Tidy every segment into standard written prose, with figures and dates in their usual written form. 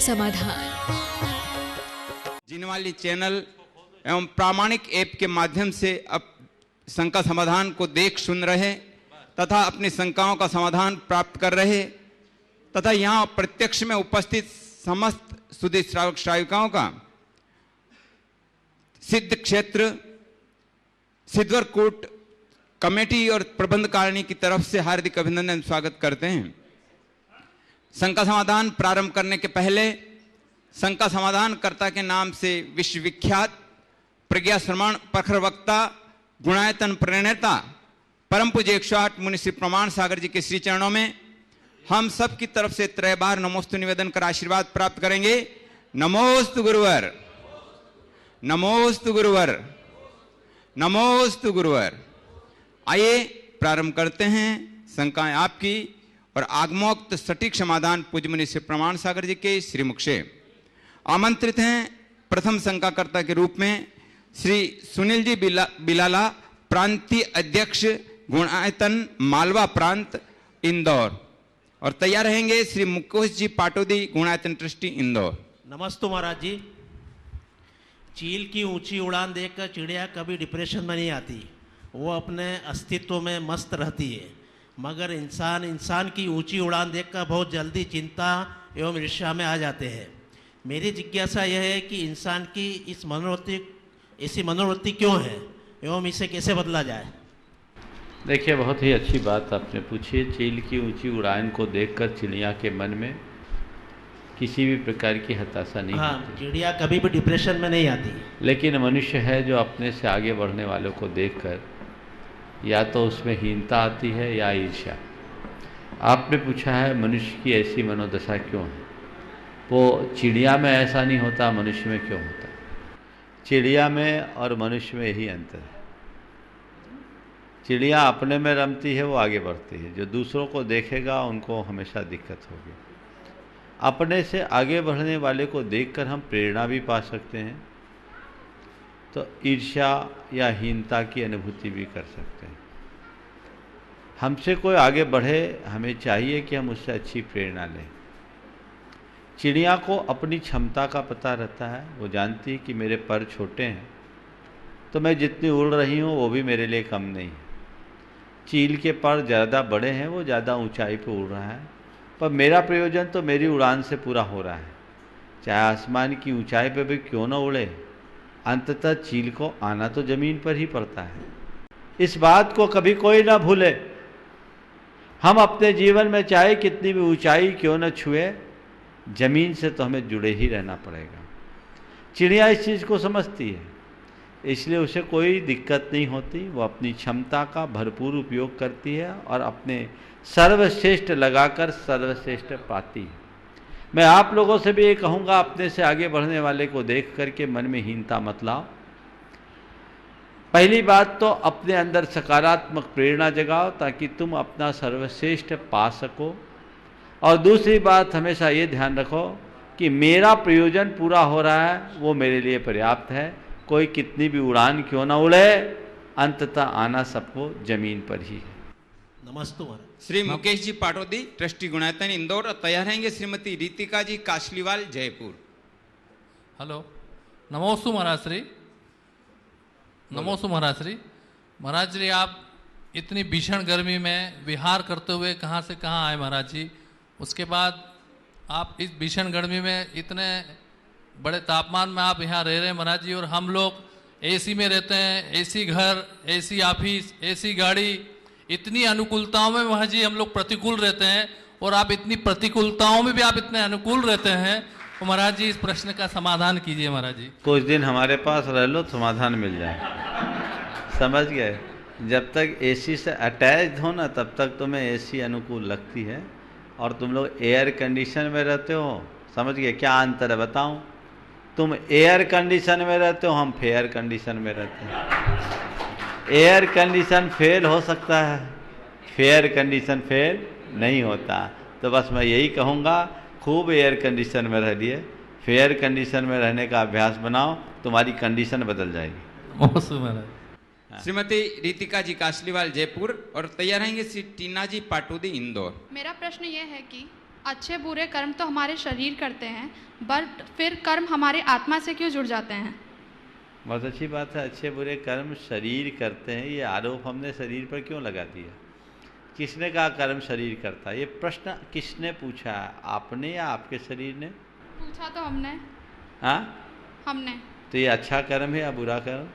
समाधान। जिनवाली चैनल एवं प्रामाणिक ऐप के माध्यम से अब शंका समाधान को देख सुन रहे तथा अपनी शंकाओं का समाधान प्राप्त कर रहे तथा यहाँ प्रत्यक्ष में उपस्थित समस्त सुधी श्रावक श्राविकाओं का सिद्ध क्षेत्र सिद्धवरकोट कमेटी और प्रबंधकारिणी की तरफ से हार्दिक अभिनंदन स्वागत करते हैं। शंका समाधान प्रारंभ करने के पहले शंका समाधानकर्ता के नाम से विश्वविख्यात प्रज्ञा श्रवण प्रखर वक्ता गुणायतन प्रणेता परम पूज्य 108 मुनि श्री प्रमाण सागर जी के श्री चरणों में हम सब की तरफ से 3 बार नमोस्तु निवेदन कर आशीर्वाद प्राप्त करेंगे। नमोस्तु गुरुवर, नमोस्तु गुरुवर, नमोस्तु गुरुवर। आइए प्रारंभ करते हैं। शंकाएं आपकी और आगमोक्त सटीक समाधान पूज्य मुनि श्री प्रमाण सागर जी के श्रीमुख से। आमंत्रित हैं प्रथम शंकाकर्ता के रूप में श्री सुनील जी बिलाला, प्रांतीय अध्यक्ष गुणायतन मालवा प्रांत इंदौर, और तैयार रहेंगे श्री मुकेश जी पाटोदी, गुणायतन ट्रस्टी इंदौर। नमस्ते महाराज जी। चील की ऊंची उड़ान देखकर चिड़िया कभी डिप्रेशन में नहीं आती, वो अपने अस्तित्व में मस्त रहती है, मगर इंसान की ऊंची उड़ान देखकर बहुत जल्दी चिंता एवं ईर्ष्या में आ जाते हैं। मेरी जिज्ञासा यह है कि इंसान की ऐसी मनोवृत्ति क्यों है एवं इसे कैसे बदला जाए। देखिए, बहुत ही अच्छी बात आपने पूछी। चील की ऊंची उड़ान को देखकर चिड़िया के मन में किसी भी प्रकार की हताशा नहीं होती। चिड़िया कभी भी डिप्रेशन में नहीं आती। लेकिन मनुष्य है जो अपने से आगे बढ़ने वालों को देखकर या तो उसमें हीनता आती है या ईर्ष्या। आपने पूछा है मनुष्य की ऐसी मनोदशा क्यों है। वो चिड़िया में ऐसा नहीं होता, मनुष्य में क्यों होता। चिड़िया में और मनुष्य में यही अंतर है। चिड़िया अपने में रमती है, वो आगे बढ़ती है। जो दूसरों को देखेगा उनको हमेशा दिक्कत होगी। अपने से आगे बढ़ने वाले को देखकर हम प्रेरणा भी पा सकते हैं, तो ईर्ष्या या हीनता की अनुभूति भी कर सकते हैं। हमसे कोई आगे बढ़े, हमें चाहिए कि हम उससे अच्छी प्रेरणा लें। चिड़िया को अपनी क्षमता का पता रहता है। वो जानती है कि मेरे पर छोटे हैं तो मैं जितनी उड़ रही हूँ वो भी मेरे लिए कम नहीं है। चील के पर ज़्यादा बड़े हैं, वो ज़्यादा ऊंचाई पर उड़ रहा है, पर मेरा प्रयोजन तो मेरी उड़ान से पूरा हो रहा है। चाहे आसमान की ऊंचाई पर भी क्यों न उड़े, अंततः चील को आना तो ज़मीन पर ही पड़ता है। इस बात को कभी कोई ना भूले। हम अपने जीवन में चाहे कितनी भी ऊंचाई क्यों न छुए, ज़मीन से तो हमें जुड़े ही रहना पड़ेगा। चिड़िया इस चीज़ को समझती है, इसलिए उसे कोई दिक्कत नहीं होती। वो अपनी क्षमता का भरपूर उपयोग करती है और अपने सर्वश्रेष्ठ लगाकर सर्वश्रेष्ठ पाती है। मैं आप लोगों से भी ये कहूँगा, अपने से आगे बढ़ने वाले को देख करके मन में हीनता मत लाओ। पहली बात तो अपने अंदर सकारात्मक प्रेरणा जगाओ ताकि तुम अपना सर्वश्रेष्ठ पा सको। और दूसरी बात, हमेशा ये ध्यान रखो कि मेरा प्रयोजन पूरा हो रहा है, वो मेरे लिए पर्याप्त है। कोई कितनी भी उड़ान क्यों ना उड़े, अंततः आना सबको जमीन पर ही है। नमस्ते श्री मुकेश जी पाटोदी, ट्रस्टी गुणायतन इंदौर, और तैयार रहेंगे श्रीमती रीतिका जी काशलीवाल, जयपुर। हेलो, नमोस्तु महाराज श्री। नमोस्तु महाराज श्री। महाराज जी, आप इतनी भीषण गर्मी में विहार करते हुए कहाँ से कहाँ आए महाराज जी। उसके बाद आप इस भीषण गर्मी में इतने बड़े तापमान में आप यहाँ रह रहे हैं महाराज जी, और हम लोग एसी में रहते हैं, एसी घर, एसी ऑफिस, एसी गाड़ी, इतनी अनुकूलताओं में महाराज जी हम लोग प्रतिकूल रहते हैं, और आप इतनी प्रतिकूलताओं में भी आप इतने अनुकूल रहते हैं। तो महाराज जी, इस प्रश्न का समाधान कीजिए महाराज जी। कुछ दिन हमारे पास रह लो, समाधान मिल जाए। समझ गए। जब तक एसी से अटैच हो ना, तब तक तुम्हें एसी अनुकूल लगती है, और तुम लोग एयर कंडीशन में रहते हो। समझ गए क्या अंतर है बताऊं। तुम एयर कंडीशन में रहते हो, हम फेयर कंडीशन में रहते हैं। एयर कंडीशन फेल हो सकता है, फेयर कंडीशन फेल नहीं होता। तो बस मैं यही कहूँगा, खूब एयर कंडीशन में रह लिए, फेयर कंडीशन में रहने का अभ्यास बनाओ, तुम्हारी कंडीशन बदल जाएगी। श्रीमती रीतिका जी काशलीवाल, जयपुर, और तैयार रहेंगे श्री टीना जी पाटोदी, इंदौर। मेरा प्रश्न यह है कि अच्छे बुरे कर्म तो हमारे शरीर करते हैं, बट फिर कर्म हमारे आत्मा से क्यों जुड़ जाते हैं? बहुत अच्छी बात है। अच्छे बुरे कर्म शरीर करते हैं, ये आरोप हमने शरीर पर क्यों लगा दिया? किसने कहा कर्म शरीर करता है? ये प्रश्न किसने पूछा है, आपने या आपके शरीर ने? पूछा तो हमने। हाँ, हमने। तो ये अच्छा कर्म है या बुरा कर्म?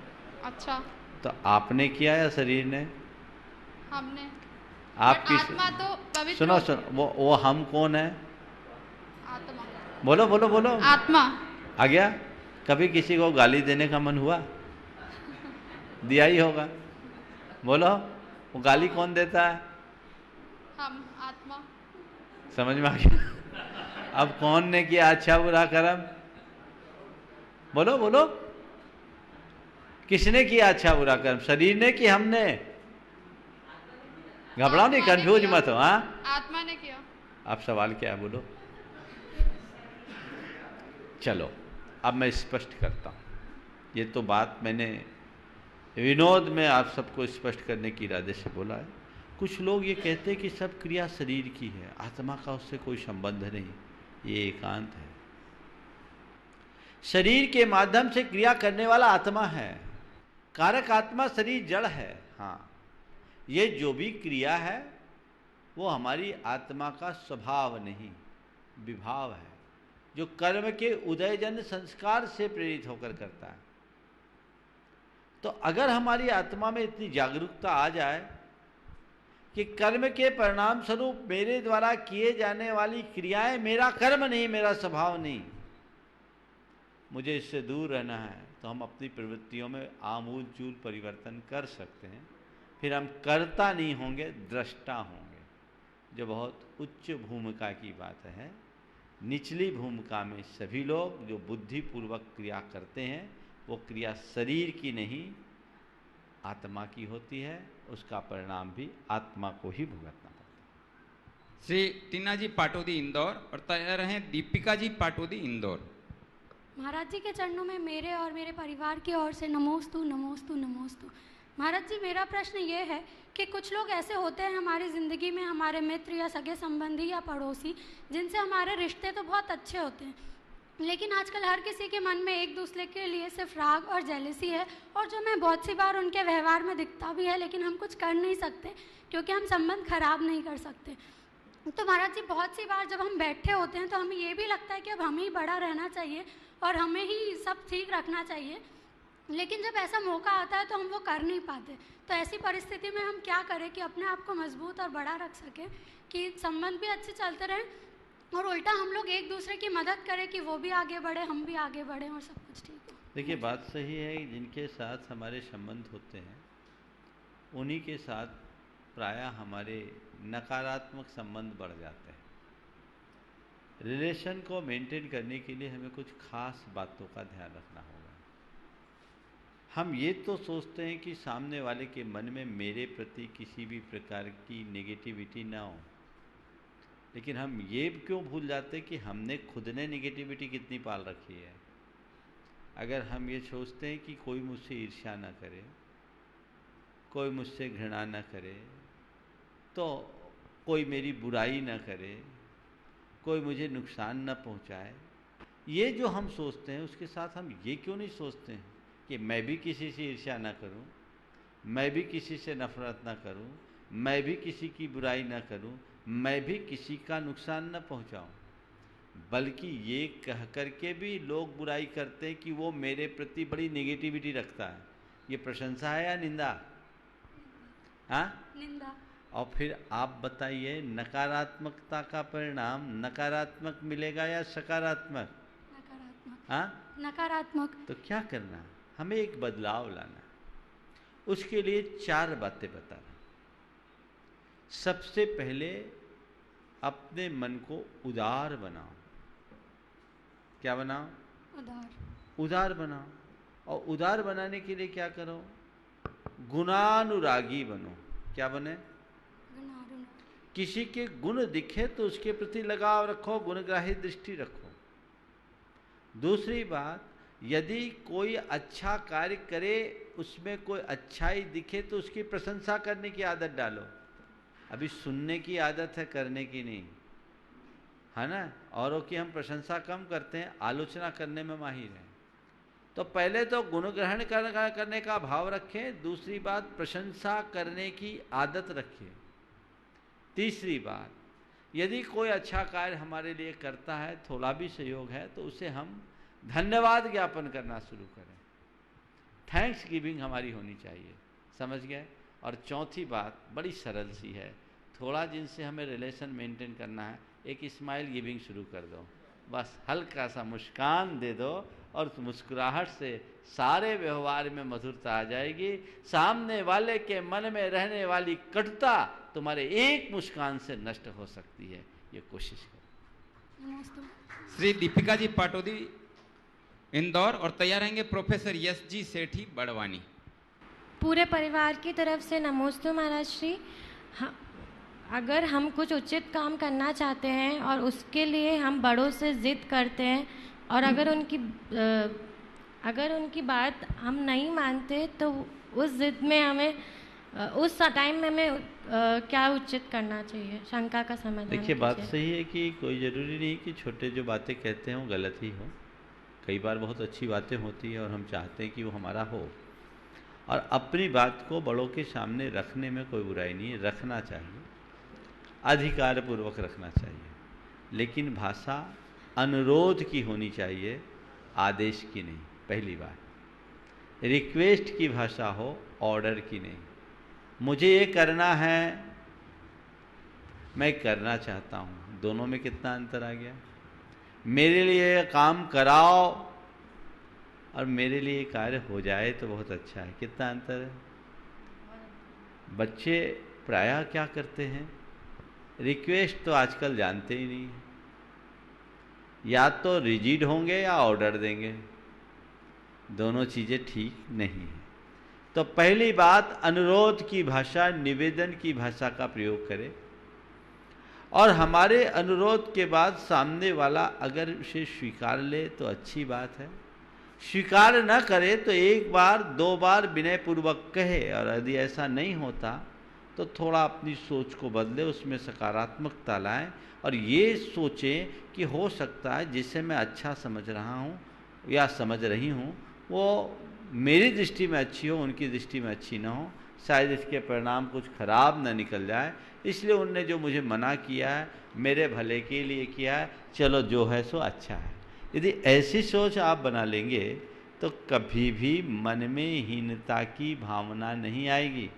अच्छा। तो आपने किया या शरीर ने? हमने। आप बट किस? आत्मा तो पवित्र। सुनो सुनो, वो हम कौन है? आत्मा। बोलो बोलो बोलो। आत्मा। आ गया? कभी किसी को गाली देने का मन हुआ? दिया ही होगा। बोलो, वो गाली कौन देता है? हम। आत्मा। समझ में आ गया? अब कौन ने किया अच्छा बुरा कर्म? बोलो बोलो, किसने किया अच्छा बुरा कर्म? शरीर ने कि हमने? घबराओ नहीं, कंफ्यूज मत हो। हाँ, आत्मा ने किया। आप सवाल क्या है बोलो। चलो अब मैं स्पष्ट करता हूँ। ये तो बात मैंने विनोद में आप सबको स्पष्ट करने के इरादे से बोला है। कुछ लोग ये कहते हैं कि सब क्रिया शरीर की है, आत्मा का उससे कोई संबंध नहीं, ये एकांत है। शरीर के माध्यम से क्रिया करने वाला आत्मा है, कारक आत्मा शरीर जड़ है। हाँ, ये जो भी क्रिया है वो हमारी आत्मा का स्वभाव नहीं, विभाव है, जो कर्म के उदयजन्य संस्कार से प्रेरित होकर करता है। तो अगर हमारी आत्मा में इतनी जागरूकता आ जाए कि कर्म के परिणाम स्वरूप मेरे द्वारा किए जाने वाली क्रियाएं मेरा कर्म नहीं, मेरा स्वभाव नहीं, मुझे इससे दूर रहना है, तो हम अपनी प्रवृत्तियों में आमूल चूल परिवर्तन कर सकते हैं। फिर हम कर्ता नहीं होंगे, दृष्टा होंगे, जो बहुत उच्च भूमिका की बात है। निचली भूमिका में सभी लोग जो बुद्धिपूर्वक क्रिया करते हैं वो क्रिया शरीर की नहीं, आत्मा की होती है, उसका परिणाम भी आत्मा को ही भुगतना पड़ता है। श्री टीना जी पाटोदी इंदौर और तैयार हैं दीपिका जी पाटोदी इंदौर। महाराज जी के चरणों में मेरे और मेरे परिवार की ओर से नमोस्तु नमोस्तु नमोस्तु। महाराज जी, मेरा प्रश्न ये है कि कुछ लोग ऐसे होते हैं हमारी ज़िंदगी में, हमारे मित्र या सगे संबंधी या पड़ोसी, जिनसे हमारे रिश्ते तो बहुत अच्छे होते हैं, लेकिन आजकल हर किसी के मन में एक दूसरे के लिए सिर्फ राग और जेलसी है, और जो मैं बहुत सी बार उनके व्यवहार में दिखता भी है, लेकिन हम कुछ कर नहीं सकते क्योंकि हम संबंध खराब नहीं कर सकते। तो महाराज जी, बहुत सी बार जब हम बैठे होते हैं तो हमें ये भी लगता है कि अब हमें ही बड़ा रहना चाहिए और हमें ही सब ठीक रखना चाहिए, लेकिन जब ऐसा मौका आता है तो हम वो कर नहीं पाते। तो ऐसी परिस्थिति में हम क्या करें कि अपने आप को मजबूत और बड़ा रख सकें, कि संबंध भी अच्छे चलते रहें और उल्टा हम लोग एक दूसरे की मदद करें कि वो भी आगे बढ़े, हम भी आगे बढ़ें और सब कुछ ठीक हो। देखिए, बात सही है, जिनके साथ हमारे संबंध होते हैं उन्हीं के साथ प्रायः हमारे नकारात्मक संबंध बढ़ जाते हैं। रिलेशन को मेंटेन करने के लिए हमें कुछ खास बातों का ध्यान रखना होगा। हम ये तो सोचते हैं कि सामने वाले के मन में मेरे प्रति किसी भी प्रकार की नेगेटिविटी ना हो, लेकिन हम ये क्यों भूल जाते कि हमने खुद ने नेगेटिविटी कितनी पाल रखी है। अगर हम ये सोचते हैं कि कोई मुझसे ईर्ष्या ना करे, कोई मुझसे घृणा ना करे, तो कोई मेरी बुराई ना करे, कोई मुझे नुकसान ना पहुंचाए, ये जो हम सोचते हैं उसके साथ हम ये क्यों नहीं सोचते हैं कि मैं भी किसी से ईर्ष्या ना करूं, मैं भी किसी से नफरत ना करूं, मैं भी किसी की बुराई ना करूं, मैं भी किसी का नुकसान न पहुंचाऊं। बल्कि ये कह करके भी लोग बुराई करते हैं कि वो मेरे प्रति बड़ी नेगेटिविटी रखता है। ये प्रशंसा है या निंदा? हाँ, निंदा। और फिर आप बताइए, नकारात्मकता का परिणाम नकारात्मक मिलेगा या सकारात्मक? नकारात्मक। हाँ, नकारात्मक। तो क्या करना, हमें एक बदलाव लाना। उसके लिए 4 बातें बता रहा हूं। सबसे पहले अपने मन को उदार बनाओ। क्या बनाओ? उदार। उदार बनाओ। और उदार बनाने के लिए क्या करो? गुणानुरागी बनो। क्या बने? गुणानुरागी। किसी के गुण दिखे तो उसके प्रति लगाव रखो, गुणग्राही दृष्टि रखो। दूसरी बात, यदि कोई अच्छा कार्य करे, उसमें कोई अच्छाई दिखे तो उसकी प्रशंसा करने की आदत डालो। अभी सुनने की आदत है, करने की नहीं। है ना, औरों की हम प्रशंसा कम करते हैं, आलोचना करने में माहिर हैं। तो पहले तो गुणग्रहण करने का भाव रखें, दूसरी बात प्रशंसा करने की आदत रखें, तीसरी बात यदि कोई अच्छा कार्य हमारे लिए करता है, थोड़ा भी सहयोग है, तो उसे हम धन्यवाद ज्ञापन करना शुरू करें। थैंक्स गिविंग हमारी होनी चाहिए, समझ गए। और चौथी बात बड़ी सरल सी है, थोड़ा जिनसे हमें रिलेशन मेंटेन करना है, एक स्माइल गिविंग शुरू कर दो, बस हल्का सा मुस्कान दे दो और उस मुस्कुराहट से सारे व्यवहार में मधुरता आ जाएगी। सामने वाले के मन में रहने वाली कटुता तुम्हारे एक मुस्कान से नष्ट हो सकती है, ये कोशिश करो। नमस्ते। श्री दीपिका जी पाटोदी इंदौर, और तैयार रहेंगे प्रोफेसर यश जी सेठी बड़वानी। पूरे परिवार की तरफ से नमोस्तु महाराज श्री। अगर हम कुछ उचित काम करना चाहते हैं और उसके लिए हम बड़ों से ज़िद करते हैं और अगर उनकी बात हम नहीं मानते, तो उस ज़िद में हमें उस टाइम में हमें क्या उचित करना चाहिए, शंका का समाधान। देखिए, बात सही है कि कोई ज़रूरी नहीं कि छोटे जो बातें कहते हैं वो गलत ही हो, कई बार बहुत अच्छी बातें होती हैं और हम चाहते हैं कि वो हमारा हो, और अपनी बात को बड़ों के सामने रखने में कोई बुराई नहीं है, रखना चाहिए, अधिकार पूर्वक रखना चाहिए, लेकिन भाषा अनुरोध की होनी चाहिए, आदेश की नहीं। पहली बात, रिक्वेस्ट की भाषा हो, ऑर्डर की नहीं। मुझे ये करना है, मैं करना चाहता हूँ, दोनों में कितना अंतर आ गया। मेरे लिए काम कराओ और मेरे लिए कार्य हो जाए तो बहुत अच्छा है, कितना अंतर है। बच्चे प्रायः क्या करते हैं, रिक्वेस्ट तो आजकल जानते ही नहीं है, या तो रिजिड होंगे या ऑर्डर देंगे, दोनों चीज़ें ठीक नहीं है। तो पहली बात, अनुरोध की भाषा, निवेदन की भाषा का प्रयोग करें, और हमारे अनुरोध के बाद सामने वाला अगर उसे स्वीकार ले तो अच्छी बात है, स्वीकार न करे तो एक बार दो बार विनयपूर्वक कहे, और यदि ऐसा नहीं होता तो थोड़ा अपनी सोच को बदले, उसमें सकारात्मकता लाएं और ये सोचें कि हो सकता है जिसे मैं अच्छा समझ रहा हूँ या समझ रही हूँ वो मेरी दृष्टि में अच्छी हो, उनकी दृष्टि में अच्छी ना हो, शायद इसके परिणाम कुछ खराब ना निकल जाए, इसलिए उनने जो मुझे मना किया है मेरे भले के लिए किया है, चलो जो है सो अच्छा है। यदि ऐसी सोच आप बना लेंगे तो कभी भी मन में हीनता की भावना नहीं आएगी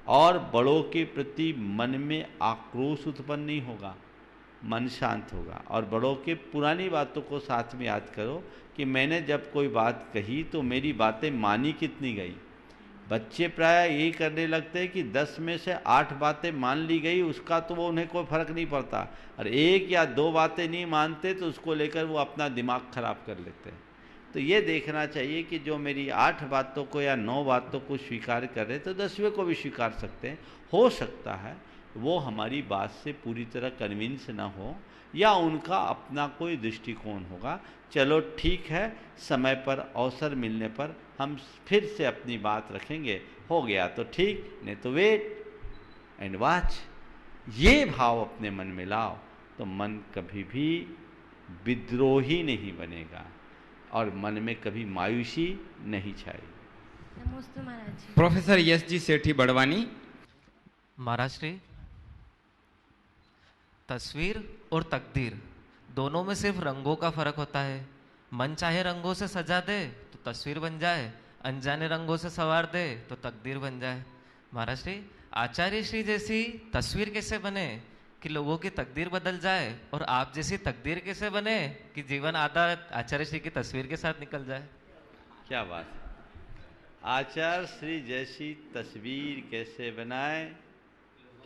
और बड़ों के प्रति मन में आक्रोश उत्पन्न नहीं होगा, मन शांत होगा। और बड़ों के पुरानी बातों को साथ में याद करो कि मैंने जब कोई बात कही तो मेरी बातें मानी कितनी गई। बच्चे प्राय यही करने लगते हैं कि 10 में से 8 बातें मान ली गई, उसका तो वो उन्हें कोई फर्क नहीं पड़ता, और 1 या 2 बातें नहीं मानते तो उसको लेकर वो अपना दिमाग खराब कर लेते हैं। तो ये देखना चाहिए कि जो मेरी 8 बातों को या 9 बातों को स्वीकार कर रहे तो 10वें को भी स्वीकार सकते हैं। हो सकता है वो हमारी बात से पूरी तरह कन्विंस ना हो या उनका अपना कोई दृष्टिकोण होगा। चलो ठीक है, समय पर अवसर मिलने पर हम फिर से अपनी बात रखेंगे, हो गया तो ठीक, नहीं तो वेट एंड वॉच। ये भाव अपने मन में लाओ तो मन कभी भी विद्रोही नहीं बनेगा और मन में कभी मायूसी नहीं छाएगी। नमस्ते महाराज जी। प्रोफेसर यश जी सेठी बड़वानी। महाराज श्री, तस्वीर और तकदीर दोनों में सिर्फ रंगों का फर्क होता है। मन चाहे रंगों से सजा दे तो तस्वीर बन जाए, अनजाने रंगों से सवार दे तो तकदीर बन जाए। महाराज श्री, आचार्य श्री जैसी तस्वीर कैसे बने कि लोगों की तकदीर बदल जाए, और आप जैसी तकदीर कैसे बने कि जीवन आधा आचार्य श्री की तस्वीर के साथ निकल जाए। क्या बात है। आचार्य श्री जैसी तस्वीर कैसे बनाए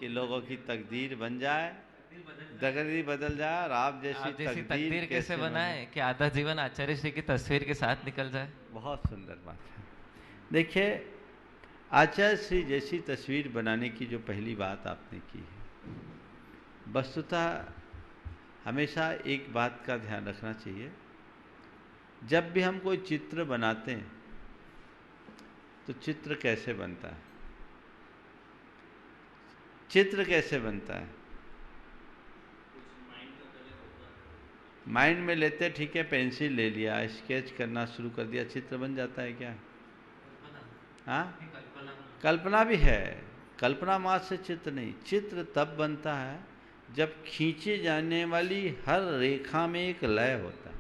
कि लोगों की तकदीर बन जाए, तकदीर बदल जाए, और आप जैसी तकदीर कैसे बनाए कि आधा जीवन आचार्य श्री की तस्वीर के साथ निकल जाए। बहुत सुंदर बात है। देखिए, आचार्य श्री जैसी तस्वीर बनाने की जो पहली बात आपने की है, वस्तुतः हमेशा एक बात का ध्यान रखना चाहिए, जब भी हम कोई चित्र बनाते हैं तो चित्र कैसे बनता है, चित्र कैसे बनता है, माइंड में लेते ठीक है, पेंसिल ले लिया, स्केच करना शुरू कर दिया, चित्र बन जाता है क्या? हाँ, कल्पना भी है, कल्पना मात्र से चित्र नहीं। चित्र तब बनता है जब खींचे जाने वाली हर रेखा में एक लय होता है,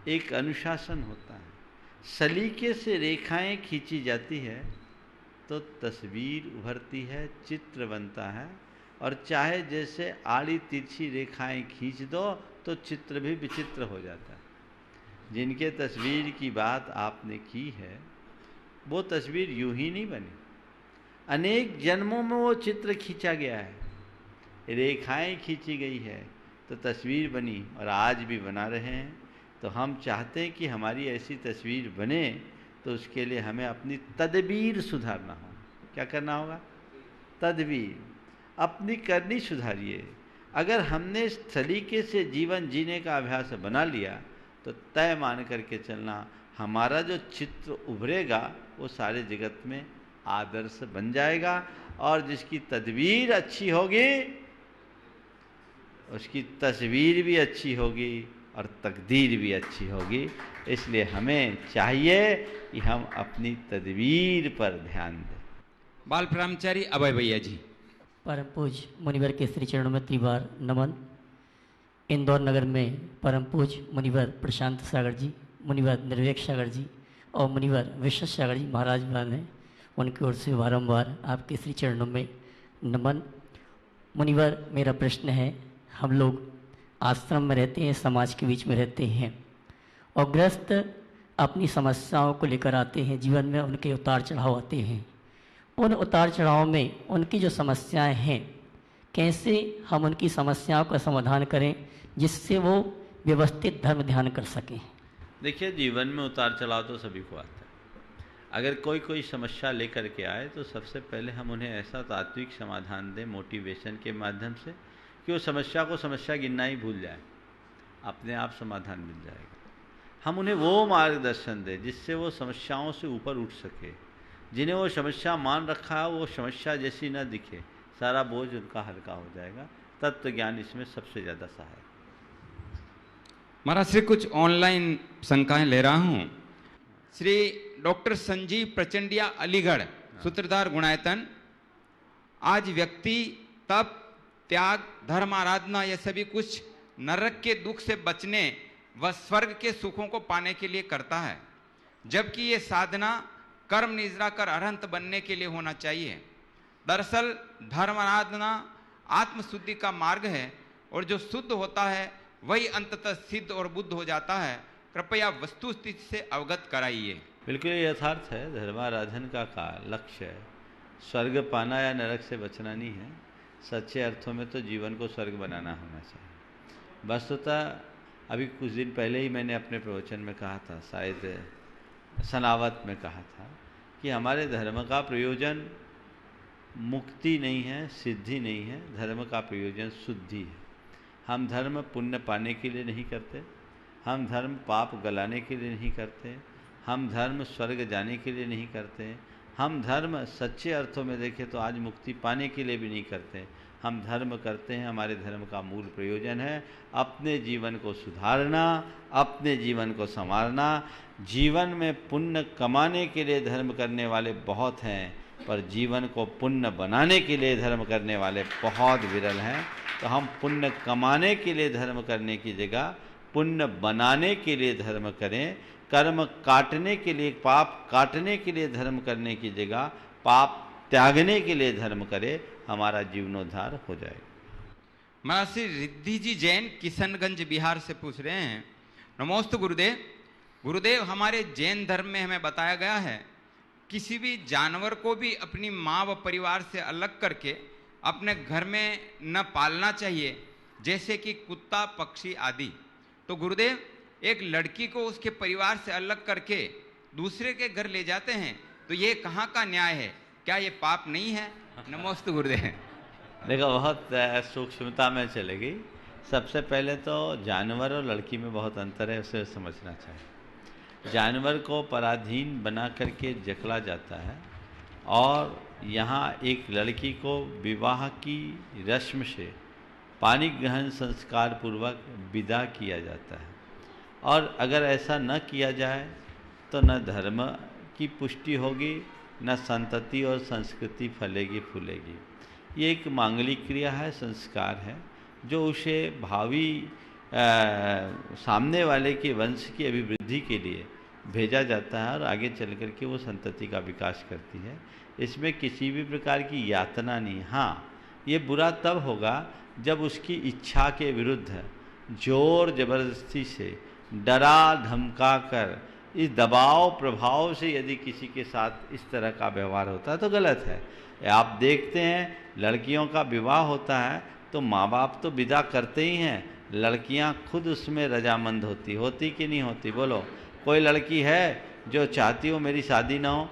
एक अनुशासन होता है। सलीके से रेखाएं खींची जाती है तो तस्वीर उभरती है, चित्र बनता है। और चाहे जैसे आड़ी तिरछी रेखाएं खींच दो तो चित्र भी विचित्र हो जाता है। जिनके तस्वीर की बात आपने की है वो तस्वीर यूं ही नहीं बनी, अनेक जन्मों में वो चित्र खींचा गया है, रेखाएं खींची गई है तो तस्वीर बनी, और आज भी बना रहे हैं। तो हम चाहते हैं कि हमारी ऐसी तस्वीर बने, तो उसके लिए हमें अपनी तदबीर सुधारना होगा। क्या करना होगा? तदबीर अपनी करनी सुधारिए। अगर हमने इस तरीके से जीवन जीने का अभ्यास बना लिया तो तय मान करके चलना, हमारा जो चित्र उभरेगा वो सारे जगत में आदर्श बन जाएगा। और जिसकी तदबीर अच्छी होगी उसकी तस्वीर भी अच्छी होगी और तकदीर भी अच्छी होगी। इसलिए हमें चाहिए कि हम अपनी तदबीर पर ध्यान दें। बाल ब्रह्मचारी अभय भैया जी। परम पूज्य मुनिवर के श्री चरणों में त्रिवार नमन। इंदौर नगर में परम पूज्य मुनिवर प्रशांत सागर जी, मुनिवर निर्वेक सागर जी और मुनिवर विश्व सागर जी महाराज हैं, उनकी ओर से बारंबार आपके श्री चरणों में नमन। मुनिवर, मेरा प्रश्न है, हम लोग आश्रम में रहते हैं, समाज के बीच में रहते हैं और गृहस्थ अपनी समस्याओं को लेकर आते हैं, जीवन में उनके उतार चढ़ाव आते हैं। उन उतार चढ़ाव में उनकी जो समस्याएं हैं, कैसे हम उनकी समस्याओं का समाधान करें जिससे वो व्यवस्थित धर्म ध्यान कर सकें? देखिए, जीवन में उतार चढ़ाव तो सभी को आता है। अगर कोई समस्या लेकर के आए तो सबसे पहले हम उन्हें ऐसा तात्विक समाधान दें मोटिवेशन के माध्यम से कि वो समस्या को समस्या गिनना ही भूल जाए, अपने आप समाधान मिल जाएगा। हम उन्हें वो मार्गदर्शन दें जिससे वो समस्याओं से ऊपर उठ सके। जिन्हें वो समस्या मान रखा है वो समस्या जैसी न दिखे, सारा बोझ उनका हल्का हो जाएगा। तत्व ज्ञान इसमें सबसे ज़्यादा सहायक। महाराज श्री कुछ ऑनलाइन शंकाएं ले रहा हूँ। श्री डॉक्टर संजीव प्रचंडिया अलीगढ़, सूत्रधार गुणायतन। आज व्यक्ति तप, त्याग, धर्म आराधना ये सभी कुछ नरक के दुख से बचने व स्वर्ग के सुखों को पाने के लिए करता है, जबकि ये साधना कर्म निजरा कर अरहंत बनने के लिए होना चाहिए। दरअसल धर्म आराधना आत्मशुद्धि का मार्ग है और जो शुद्ध होता है वही अंततः सिद्ध और बुद्ध हो जाता है। कृपया वस्तु स्थिति से अवगत कराइए। बिल्कुल यथार्थ है। धर्माराधन का लक्ष्य है स्वर्ग पाना या नरक से बचना नहीं है। सच्चे अर्थों में तो जीवन को स्वर्ग बनाना होना चाहिए। वस्तुतः अभी कुछ दिन पहले ही मैंने अपने प्रवचन में कहा था, शायद सनावत में कहा था, कि हमारे धर्म का प्रयोजन मुक्ति नहीं है, सिद्धि नहीं है। धर्म का प्रयोजन शुद्धि है। हम धर्म पुण्य पाने के लिए नहीं करते, हम धर्म पाप गलाने के लिए नहीं करते, हम धर्म स्वर्ग जाने के लिए नहीं करते, हम धर्म सच्चे अर्थों में देखें तो आज मुक्ति पाने के लिए भी नहीं करते। हम धर्म करते हैं, हमारे धर्म का मूल प्रयोजन है अपने जीवन को सुधारना, अपने जीवन को संवारना। जीवन में पुण्य कमाने के लिए धर्म करने वाले बहुत हैं, पर जीवन को पुण्य बनाने के लिए धर्म करने वाले बहुत विरल हैं। तो हम पुण्य कमाने के लिए धर्म करने की जगह पुण्य बनाने के लिए धर्म करें। कर्म काटने के लिए, पाप काटने के लिए धर्म करने की जगह पाप त्यागने के लिए धर्म करें, हमारा जीवनोद्धार हो जाएगा। महर्षि रिद्धि जी जैन किशनगंज बिहार से पूछ रहे हैं, नमोस्तु गुरुदेव। गुरुदेव, हमारे जैन धर्म में हमें बताया गया है किसी भी जानवर को भी अपनी माँ व परिवार से अलग करके अपने घर में न पालना चाहिए, जैसे कि कुत्ता, पक्षी आदि। तो गुरुदेव, एक लड़की को उसके परिवार से अलग करके दूसरे के घर ले जाते हैं, तो ये कहाँ का न्याय है? क्या ये पाप नहीं है? नमोस्तु गुरुदेव। देखो, बहुत सूक्ष्मता में चलेगी। सबसे पहले तो जानवर और लड़की में बहुत अंतर है, उसे समझना चाहिए। जानवर को पराधीन बना करके जकड़ा जाता है और यहाँ एक लड़की को विवाह की रस्म से पानी ग्रहण संस्कार पूर्वक विदा किया जाता है। और अगर ऐसा न किया जाए तो न धर्म की पुष्टि होगी, न संतति और संस्कृति फलेगी फूलेगी। ये एक मांगलिक क्रिया है, संस्कार है, जो उसे भावी सामने वाले के वंश की अभिवृद्धि के लिए भेजा जाता है और आगे चल कर के वो संतति का विकास करती है। इसमें किसी भी प्रकार की यातना नहीं। हाँ, ये बुरा तब होगा जब उसकी इच्छा के विरुद्ध जोर जबरदस्ती से, डरा धमका कर, इस दबाव प्रभाव से यदि किसी के साथ इस तरह का व्यवहार होता है तो गलत है। आप देखते हैं लड़कियों का विवाह होता है तो माँ बाप तो विदा करते ही हैं, लड़कियां खुद उसमें रजामंद होती कि नहीं होती? बोलो, कोई लड़की है जो चाहती हो मेरी शादी ना हो?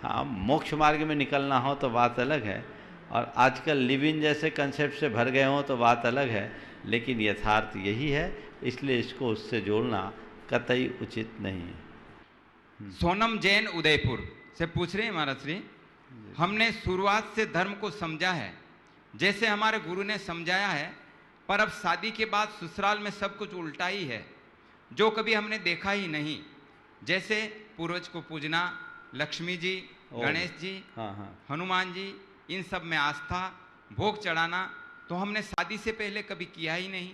हाँ, मोक्ष मार्ग में निकलना हो तो बात अलग है, और आजकल लिव इन जैसे कंसेप्ट से भर गए हों तो बात अलग है, लेकिन यथार्थ यही है, इसलिए इसको उससे जोड़ना कतई उचित नहीं है। सोनम जैन उदयपुर से पूछ रहे हैं महाराज श्री, हमने शुरुआत से धर्म को समझा है जैसे हमारे गुरु ने समझाया है, पर अब शादी के बाद ससुराल में सब कुछ उल्टा ही है, जो कभी हमने देखा ही नहीं। जैसे पूर्वज को पूजना, लक्ष्मी जी, गणेश जी, हनुमान जी, इन सब में आस्था, भोग चढ़ाना तो हमने शादी से पहले कभी किया ही नहीं।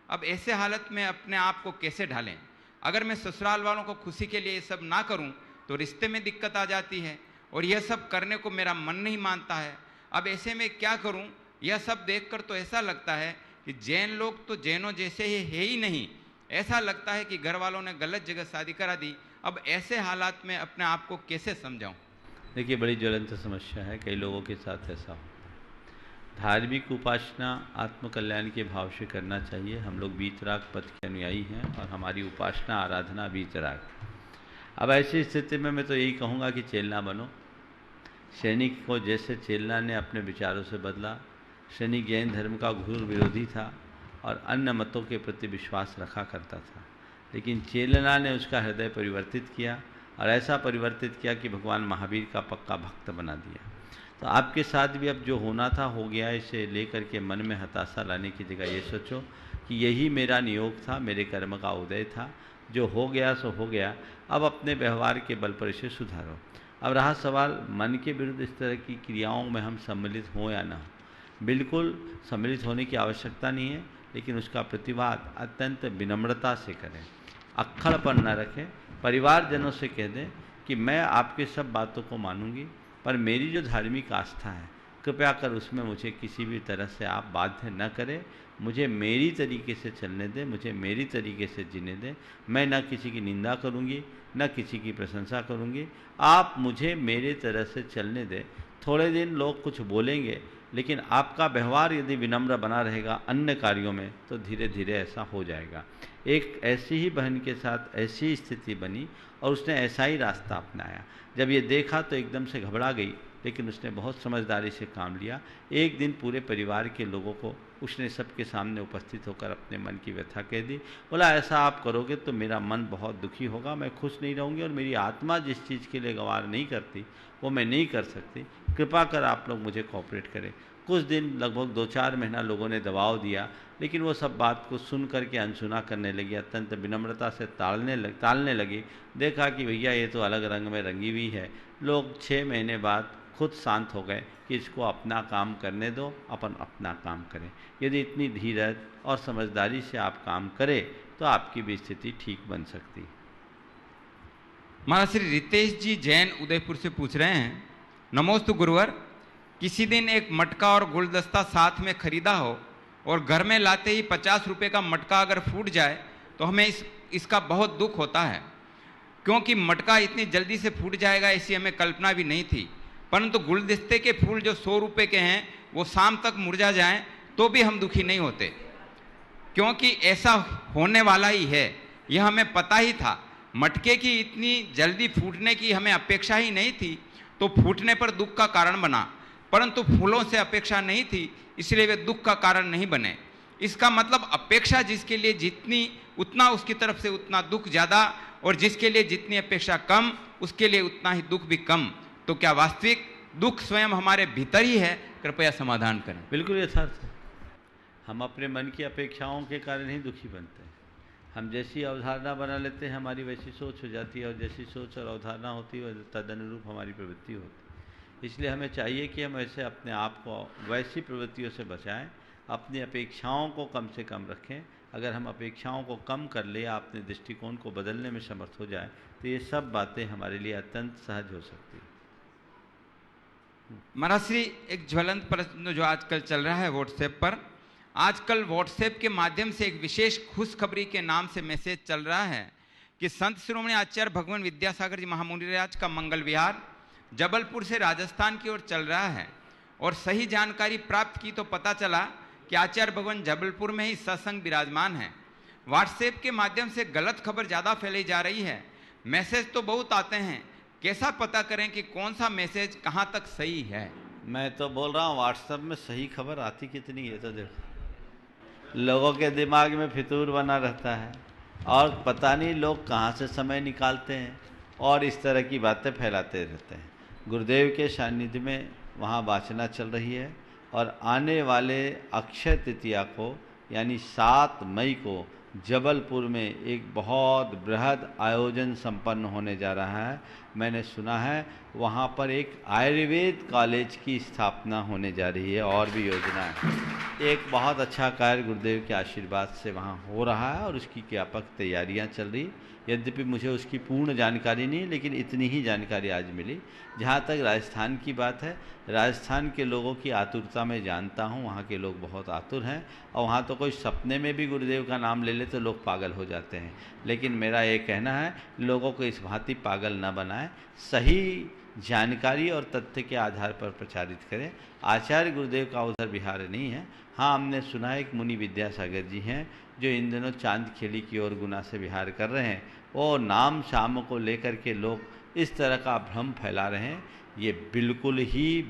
अब ऐसे हालत में अपने आप को कैसे ढालें? अगर मैं ससुराल वालों को खुशी के लिए ये सब ना करूं तो रिश्ते में दिक्कत आ जाती है, और यह सब करने को मेरा मन नहीं मानता है। अब ऐसे में क्या करूं? यह सब देखकर तो ऐसा लगता है कि जैन लोग तो जैनों जैसे है ही नहीं। ऐसा लगता है कि घर वालों ने गलत जगह शादी करा दी। अब ऐसे हालात में अपने आप को कैसे समझाऊं? देखिए, बड़ी ज्वलंत समस्या है, कई लोगों के साथ ऐसा होता है। धार्मिक उपासना आत्मकल्याण के भाव से करना चाहिए। हम लोग वीतराग पथ के अनुयायी हैं और हमारी उपासना आराधना वीतराग। अब ऐसी स्थिति में मैं तो यही कहूँगा कि चेलना बनो। सैनिक को जैसे चेलना ने अपने विचारों से बदला, सैनिक जैन धर्म का घोर विरोधी था और अन्य मतों के प्रति विश्वास रखा करता था, लेकिन चेलना ने उसका हृदय परिवर्तित किया और ऐसा परिवर्तित किया कि भगवान महावीर का पक्का भक्त बना दिया। तो आपके साथ भी अब जो होना था हो गया। इसे लेकर के मन में हताशा लाने की जगह ये सोचो कि यही मेरा नियोग था, मेरे कर्म का उदय था, जो हो गया सो हो गया। अब अपने व्यवहार के बल पर इसे सुधारो। अब रहा सवाल मन के विरुद्ध इस तरह की क्रियाओं में हम सम्मिलित हों या ना, बिल्कुल सम्मिलित होने की आवश्यकता नहीं है, लेकिन उसका प्रतिवाद अत्यंत विनम्रता से करें, अक्खड़पन न रखें। परिवारजनों से कह दें कि मैं आपके सब बातों को मानूंगी, पर मेरी जो धार्मिक आस्था है कृपया कर उसमें मुझे किसी भी तरह से आप बाध्य न करें। मुझे मेरी तरीके से चलने दें, मुझे मेरी तरीके से जीने दें। मैं न किसी की निंदा करूंगी, न किसी की प्रशंसा करूंगी। आप मुझे मेरे तरह से चलने दें। थोड़े दिन लोग कुछ बोलेंगे, लेकिन आपका व्यवहार यदि विनम्र बना रहेगा अन्य कार्यों में तो धीरे धीरे ऐसा हो जाएगा। एक ऐसी ही बहन के साथ ऐसी स्थिति बनी और उसने ऐसा ही रास्ता अपनाया। जब ये देखा तो एकदम से घबरा गई, लेकिन उसने बहुत समझदारी से काम लिया। एक दिन पूरे परिवार के लोगों को उसने सबके सामने उपस्थित होकर अपने मन की व्यथा कह दी। बोला, ऐसा आप करोगे तो मेरा मन बहुत दुखी होगा, मैं खुश नहीं रहूँगी और मेरी आत्मा जिस चीज़ के लिए गवार नहीं करती वो मैं नहीं कर सकती। कृपा कर आप लोग मुझे कोऑपरेट करें। कुछ दिन, लगभग 2-4 महीना लोगों ने दबाव दिया, लेकिन वो सब बात को सुन करके अनसुना करने लगी, अत्यंत विनम्रता से टालने लगी। देखा कि भैया ये तो अलग रंग में रंगी हुई है। लोग 6 महीने बाद खुद शांत हो गए कि इसको अपना काम करने दो, अपन अपना काम करें। यदि इतनी धीरज और समझदारी से आप काम करें तो आपकी भी स्थिति ठीक बन सकती है। महाराज श्री रितेश जी जैन उदयपुर से पूछ रहे हैं, नमोस्तु गुरुवर, किसी दिन एक मटका और गुलदस्ता साथ में खरीदा हो और घर में लाते ही 50 रुपये का मटका अगर फूट जाए तो हमें इसका बहुत दुख होता है, क्योंकि मटका इतनी जल्दी से फूट जाएगा ऐसी हमें कल्पना भी नहीं थी। परंतु गुलदस्ते के फूल जो 100 रुपये के हैं वो शाम तक मुरझा जाएं तो भी हम दुखी नहीं होते, क्योंकि ऐसा होने वाला ही है, यह हमें पता ही था। मटके की इतनी जल्दी फूटने की हमें अपेक्षा ही नहीं थी, तो फूटने पर दुख का कारण बना, परंतु फूलों से अपेक्षा नहीं थी, इसलिए वे दुख का कारण नहीं बने। इसका मतलब अपेक्षा जिसके लिए जितनी उतना उसकी तरफ से उतना दुख ज़्यादा, और जिसके लिए जितनी अपेक्षा कम उसके लिए उतना ही दुख भी कम। तो क्या वास्तविक दुख स्वयं हमारे भीतर ही है? कृपया समाधान करें। बिल्कुल यथार्थ है। हम अपने मन की अपेक्षाओं के कारण ही दुखी बनते हैं। हम जैसी अवधारणा बना लेते हैं हमारी वैसी सोच हो जाती है, और जैसी सोच और अवधारणा होती है तदनुरूप हमारी प्रवृत्ति होती है। इसलिए हमें चाहिए कि हम ऐसे अपने आप को वैसी प्रवृत्तियों से बचाएं, अपनी अपेक्षाओं को कम से कम रखें। अगर हम अपेक्षाओं को कम कर ले या अपने दृष्टिकोण को बदलने में समर्थ हो जाए तो ये सब बातें हमारे लिए अत्यंत सहज हो सकती है। महाराज श्री, एक ज्वलंत प्रश्न जो आजकल चल रहा है व्हाट्सएप पर, आजकल व्हाट्सएप के माध्यम से एक विशेष खुशखबरी के नाम से मैसेज चल रहा है कि संत शिरोमणि आचार्य भगवान विद्यासागर जी महामुनिराज का मंगल विहार जबलपुर से राजस्थान की ओर चल रहा है, और सही जानकारी प्राप्त की तो पता चला कि आचार्य भगवान जबलपुर में ही सत्संग विराजमान है। व्हाट्सएप के माध्यम से गलत खबर ज़्यादा फैलाई जा रही है। मैसेज तो बहुत आते हैं, कैसा पता करें कि कौन सा मैसेज कहाँ तक सही है? मैं तो बोल रहा हूँ व्हाट्सएप में सही खबर आती कितनी है, तो देखो लोगों के दिमाग में फितूर बना रहता है और पता नहीं लोग कहाँ से समय निकालते हैं और इस तरह की बातें फैलाते रहते हैं। गुरुदेव के सानिध्य में वहाँ वाचना चल रही है, और आने वाले अक्षय तृतीया को यानी 7 मई को जबलपुर में एक बहुत बृहद आयोजन संपन्न होने जा रहा है। मैंने सुना है वहाँ पर एक आयुर्वेद कॉलेज की स्थापना होने जा रही है, और भी योजना है। एक बहुत अच्छा कार्य गुरुदेव के आशीर्वाद से वहाँ हो रहा है और उसकी व्यापक तैयारियाँ चल रही। यद्यपि मुझे उसकी पूर्ण जानकारी नहीं, लेकिन इतनी ही जानकारी आज मिली। जहाँ तक राजस्थान की बात है, राजस्थान के लोगों की आतुरता मैं जानता हूँ। वहाँ के लोग बहुत आतुर हैं, और वहाँ तो कोई सपने में भी गुरुदेव का नाम ले ले तो लोग पागल हो जाते हैं। लेकिन मेरा ये कहना है लोगों को इस भांति पागल न बनाएं, सही जानकारी और तथ्य के आधार पर प्रचारित करें। आचार्य गुरुदेव का उधर बिहार नहीं है। हाँ, हमने सुना है एक मुनि विद्यासागर जी हैं जो इन दिनों चांद खेड़ी की ओर गुना से विहार कर रहे हैं। वो नाम शाम को लेकर के लोग इस तरह का भ्रम फैला रहे हैं। ये बिल्कुल ही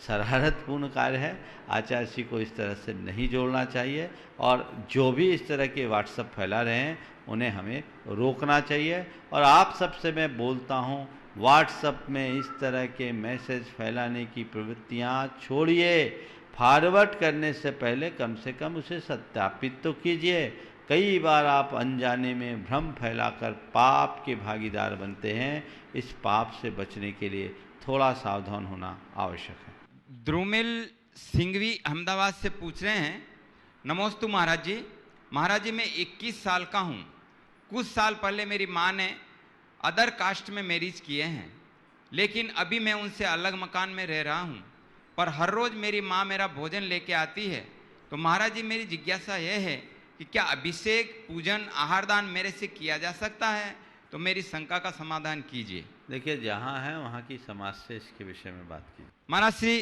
शरारतपूर्ण कार्य है। आचार्य जी को इस तरह से नहीं जोड़ना चाहिए, और जो भी इस तरह के व्हाट्सएप फैला रहे हैं उन्हें हमें रोकना चाहिए। और आप सबसे मैं बोलता हूँ, व्हाट्सएप में इस तरह के मैसेज फैलाने की प्रवृत्तियाँ छोड़िए। फॉरवर्ड करने से पहले कम से कम उसे सत्यापित तो कीजिए। कई बार आप अनजाने में भ्रम फैलाकर पाप के भागीदार बनते हैं। इस पाप से बचने के लिए थोड़ा सावधान होना आवश्यक है। द्रुमिल सिंघवी अहमदाबाद से पूछ रहे हैं, नमोस्तु महाराज जी। महाराज जी, मैं 21 साल का हूँ। कुछ साल पहले मेरी माँ ने अदर कास्ट में मैरिज किए हैं, लेकिन अभी मैं उनसे अलग मकान में रह रहा हूँ, पर हर रोज़ मेरी माँ मेरा भोजन लेके आती है। तो महाराज जी, मेरी जिज्ञासा यह है कि क्या अभिषेक, पूजन, आहार दान मेरे से किया जा सकता है? तो मेरी शंका का समाधान कीजिए। देखिए, जहाँ है वहाँ की समाज से इसके विषय में बात कीजिए। महाराज श्री,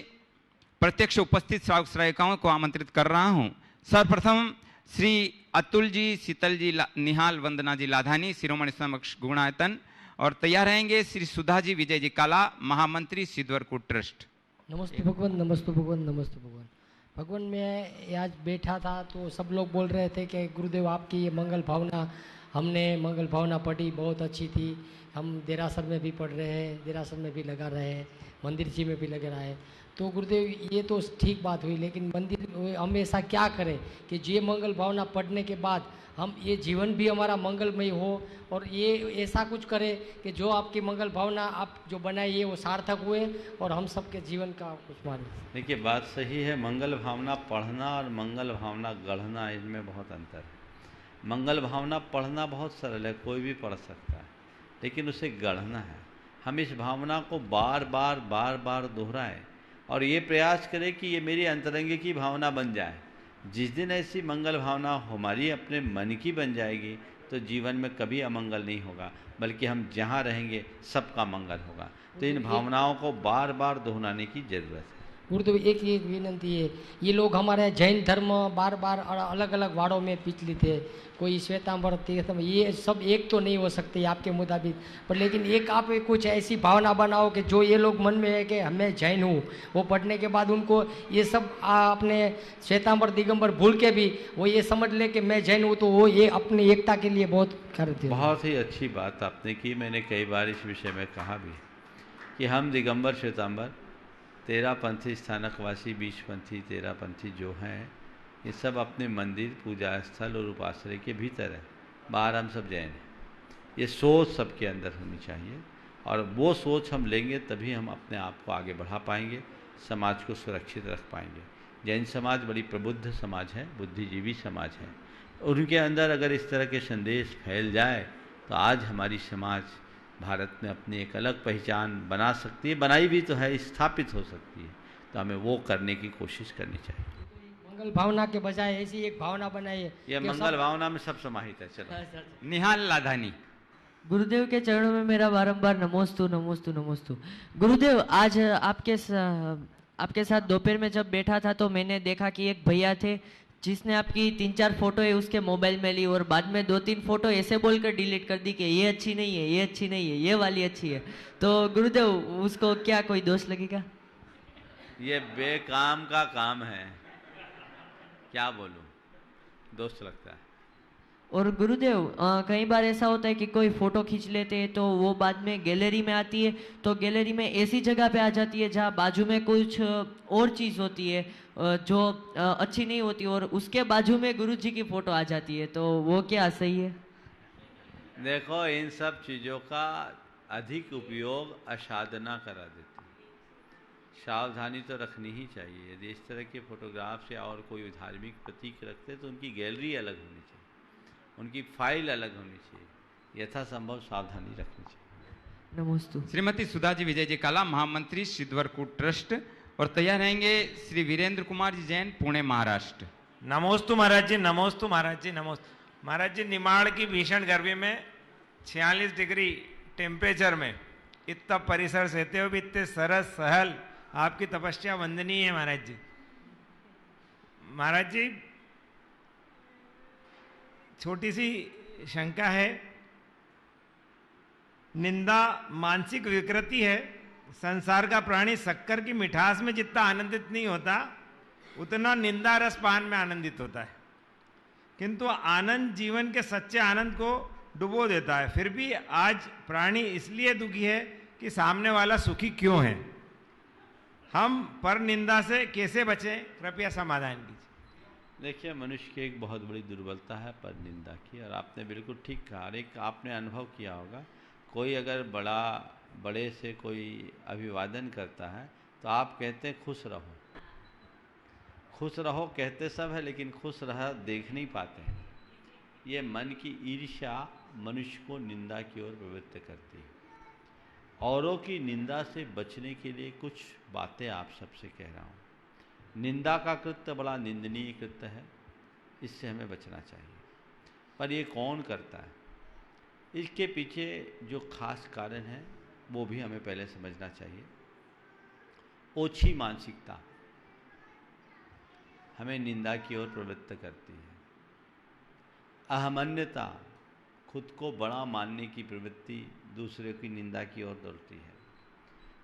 प्रत्यक्ष उपस्थित श्रावक श्राविकाओं को आमंत्रित कर रहा हूँ। सर्वप्रथम श्री अतुल जी, शीतल जी, निहाल, वंदना जी लाधानी, शिरोमणि समक्ष गुणायतन, और तैयार रहेंगे श्री सुधा जी, विजय जी काला, महामंत्री सिद्धवरकूट ट्रस्ट। नमस्ते भगवान, नमस्ते भगवान, नमस्ते भगवान। भगवान, मैं आज बैठा था तो सब लोग बोल रहे थे कि गुरुदेव आपकी ये मंगल भावना, हमने मंगल भावना पढ़ी, बहुत अच्छी थी। हम देरासर में भी पढ़ रहे हैं, देरासर में भी लगा रहे हैं, मंदिर जी में भी लगा रहा है। तो गुरुदेव, ये तो ठीक बात हुई, लेकिन मंदिर हम ऐसा क्या करें कि ये मंगल भावना पढ़ने के बाद हम ये जीवन भी हमारा मंगलमय हो, और ये ऐसा कुछ करें कि जो आपकी मंगल भावना आप जो बनाई है वो सार्थक हुए और हम सबके जीवन का कुछ माने। देखिए, बात सही है। मंगल भावना पढ़ना और मंगल भावना गढ़ना, इनमें बहुत अंतर है। मंगल भावना पढ़ना बहुत सरल है, कोई भी पढ़ सकता है, लेकिन उसे गढ़ना है। हम इस भावना को बार बार दोहराएं और ये प्रयास करें कि ये मेरी अंतरंग की भावना बन जाए। जिस दिन ऐसी मंगल भावना हमारी अपने मन की बन जाएगी तो जीवन में कभी अमंगल नहीं होगा, बल्कि हम जहाँ रहेंगे सबका मंगल होगा। तो इन भावनाओं को बार बार दोहराने की जरूरत है। गुरुदेव, एक विनंती है, ये लोग हमारे जैन धर्म बार बार अलग अलग वाड़ों में विचलित है। कोई श्वेतांबर, तीर्थम, ये सब एक तो नहीं हो सकते आपके मुताबिक, पर लेकिन एक आप कुछ ऐसी भावना बनाओ कि जो ये लोग मन में है कि मैं जैन हूँ, वो पढ़ने के बाद उनको ये सब अपने श्वेतांबर दिगंबर भूल के भी वो ये समझ ले कि मैं जैन हूँ, तो वो ये अपनी एकता के लिए बहुत करते हैं। बहुत ही अच्छी बात आपने की। मैंने कई बार इस विषय में कहा भी कि हम दिगंबर श्वेतांबर 13 पंथी स्थानकवासी 20 पंथी 13 पंथी जो हैं, ये सब अपने मंदिर, पूजा स्थल और उपाश्रय के भीतर है, बाहर हम सब जैन हैं। ये सोच सबके अंदर होनी चाहिए, और वो सोच हम लेंगे तभी हम अपने आप को आगे बढ़ा पाएंगे, समाज को सुरक्षित रख पाएंगे। जैन समाज बड़ी प्रबुद्ध समाज है, बुद्धिजीवी समाज है। उनके अंदर अगर इस तरह के संदेश फैल जाए तो आज हमारी समाज भारत में अपनी एक अलग पहचान बना सकती है, बनाई भी तो है, स्थापित हो सकती है। तो हमें वो करने की कोशिश करनी चाहिए। मंगल भावना के बजाय ऐसी एक भावना बनाइए। यह मंगल भावना में सब समाहित है। चलो निहाल लाधानी। गुरुदेव के चरणों में मेरा बारंबार नमोस्तु नमोस्तु नमोस्तु। गुरुदेव, आज आपके साथ दोपहर में जब बैठा था तो मैंने देखा कि एक भैया थे जिसने आपकी 3-4 फोटो है उसके मोबाइल में ली और बाद में 2-3 फोटो ऐसे बोलकर डिलीट कर दी कि ये अच्छी नहीं है, ये अच्छी नहीं है, ये वाली अच्छी है। तो गुरुदेव, उसको क्या कोई दोष लगेगा? ये बेकाम का काम है, क्या बोलूं, दोस्त लगता है। और गुरुदेव, कई बार ऐसा होता है कि कोई फोटो खींच लेते हैं तो वो बाद में गैलरी में आती है, तो गैलरी में ऐसी जगह पे आ जाती है जहाँ बाजू में कुछ और चीज़ होती है जो अच्छी नहीं होती, और उसके बाजू में गुरुजी की फोटो आ जाती है, तो वो क्या सही है? देखो, इन सब चीज़ों का अधिक उपयोग असाधना करा देती है। सावधानी तो रखनी ही चाहिए। यदि इस तरह के फोटोग्राफ्स या और कोई धार्मिक प्रतीक रखते तो उनकी गैलरी अलग होनी चाहिए, उनकी फाइल अलग होनी चाहिए, यथासंभव सावधानी रखनी चाहिए। नमस्ते। श्रीमती सुधा जी विजय जी काला, महामंत्री सिद्धवरकूट ट्रस्ट, और तैयार रहेंगे श्री वीरेंद्र कुमार जी जैन, पुणे महाराष्ट्र। नमोस्तु महाराज जी, नमोस्तु महाराज जी, नमोस्तु महाराज जी। निमाड़ की भीषण गर्मी में 46 डिग्री टेम्परेचर में इतना परिसर सहते हुए भी इतने सरस सहल आपकी तपस्या वंदनीय है महाराज जी। महाराज जी, छोटी सी शंका है। निंदा मानसिक विकृति है। संसार का प्राणी शक्कर की मिठास में जितना आनंदित नहीं होता उतना निंदा रस पान में आनंदित होता है, किंतु आनंद जीवन के सच्चे आनंद को डुबो देता है। फिर भी आज प्राणी इसलिए दुखी है कि सामने वाला सुखी क्यों है। हम पर निंदा से कैसे बचें, कृपया समाधान कीजिए। देखिए, मनुष्य की एक बहुत बड़ी दुर्बलता है पर निंदा की, और आपने बिल्कुल ठीक कहा। एक आपने अनुभव किया होगा, कोई अगर बड़े से कोई अभिवादन करता है तो आप कहते हैं खुश रहो। खुश रहो कहते सब है, लेकिन खुश रह देख नहीं पाते हैं। ये मन की ईर्ष्या मनुष्य को निंदा की ओर प्रवृत्त करती है। औरों की निंदा से बचने के लिए कुछ बातें आप सबसे कह रहा हूँ। निंदा का कृत्य बड़ा निंदनीय कृत्य है, इससे हमें बचना चाहिए। पर ये कौन करता है, इसके पीछे जो खास कारण है वो भी हमें पहले समझना चाहिए। ओछी मानसिकता हमें निंदा की ओर प्रवृत्त करती है। अहमन्यता, खुद को बड़ा मानने की प्रवृत्ति दूसरे की निंदा की ओर दौड़ती है।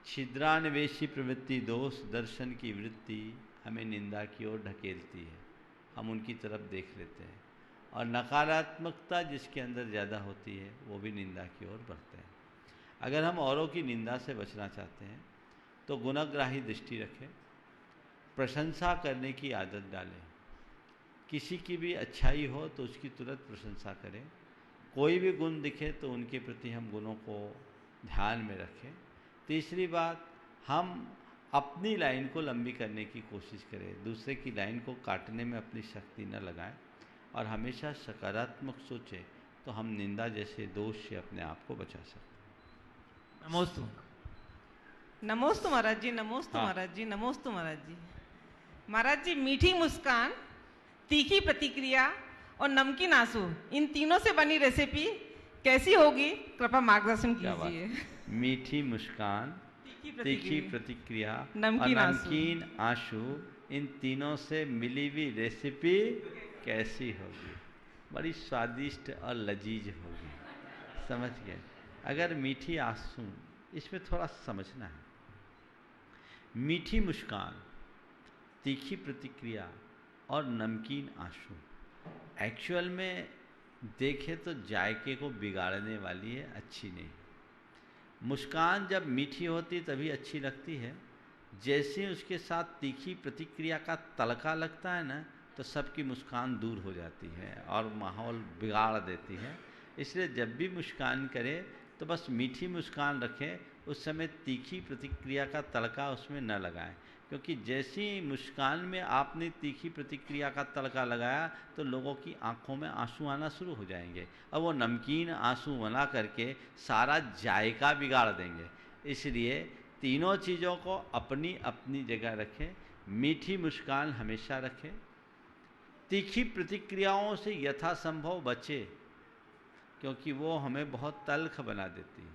छिद्रान्वेषी प्रवृत्ति, दोष दर्शन की वृत्ति हमें निंदा की ओर ढकेलती है। हम उनकी तरफ देख लेते हैं, और नकारात्मकता जिसके अंदर ज़्यादा होती है वो भी निंदा की ओर बढ़ते हैं। अगर हम औरों की निंदा से बचना चाहते हैं तो गुणग्राही दृष्टि रखें, प्रशंसा करने की आदत डालें। किसी की भी अच्छाई हो तो उसकी तुरंत प्रशंसा करें। कोई भी गुण दिखे तो उनके प्रति हम गुणों को ध्यान में रखें। तीसरी बात, हम अपनी लाइन को लंबी करने की कोशिश करें, दूसरे की लाइन को काटने में अपनी शक्ति न लगाएं, और हमेशा सकारात्मक सोचें, तो हम निंदा जैसे दोष से अपने आप को बचा सकते हैं। नमोस्तु। नमोस्तु महाराज जी, नमोस्तु महाराज जी, नमोस्तु महाराज जी। महाराज जी, मीठी मुस्कान, तीखी प्रतिक्रिया और नमकीन आंसू, इन तीनों से बनी रेसिपी कैसी होगी, कृपया मार्गदर्शन कीजिए। मीठी मुस्कान, तीखी प्रतिक्रिया और नमकीन आंसू, इन तीनों से मिली हुई रेसिपी कैसी होगी? बड़ी स्वादिष्ट और लजीज होगी। समझ गए? अगर मीठी आंसू, इसमें थोड़ा समझना है। मीठी मुस्कान, तीखी प्रतिक्रिया और नमकीन आंसू एक्चुअल में देखें तो जायके को बिगाड़ने वाली है, अच्छी नहीं। मुस्कान जब मीठी होती तभी अच्छी लगती है, जैसे उसके साथ तीखी प्रतिक्रिया का तड़का लगता है ना, तो सबकी मुस्कान दूर हो जाती है और माहौल बिगाड़ देती है। इसलिए जब भी मुस्कान करें तो बस मीठी मुस्कान रखें, उस समय तीखी प्रतिक्रिया का तड़का उसमें न लगाएं, क्योंकि जैसी मुस्कान में आपने तीखी प्रतिक्रिया का तड़का लगाया तो लोगों की आंखों में आंसू आना शुरू हो जाएंगे और वो नमकीन आंसू बना करके सारा जायका बिगाड़ देंगे। इसलिए तीनों चीज़ों को अपनी अपनी जगह रखें। मीठी मुस्कान हमेशा रखें, तीखी प्रतिक्रियाओं से यथासंभव बचे क्योंकि वो हमें बहुत तल्ख बना देती है,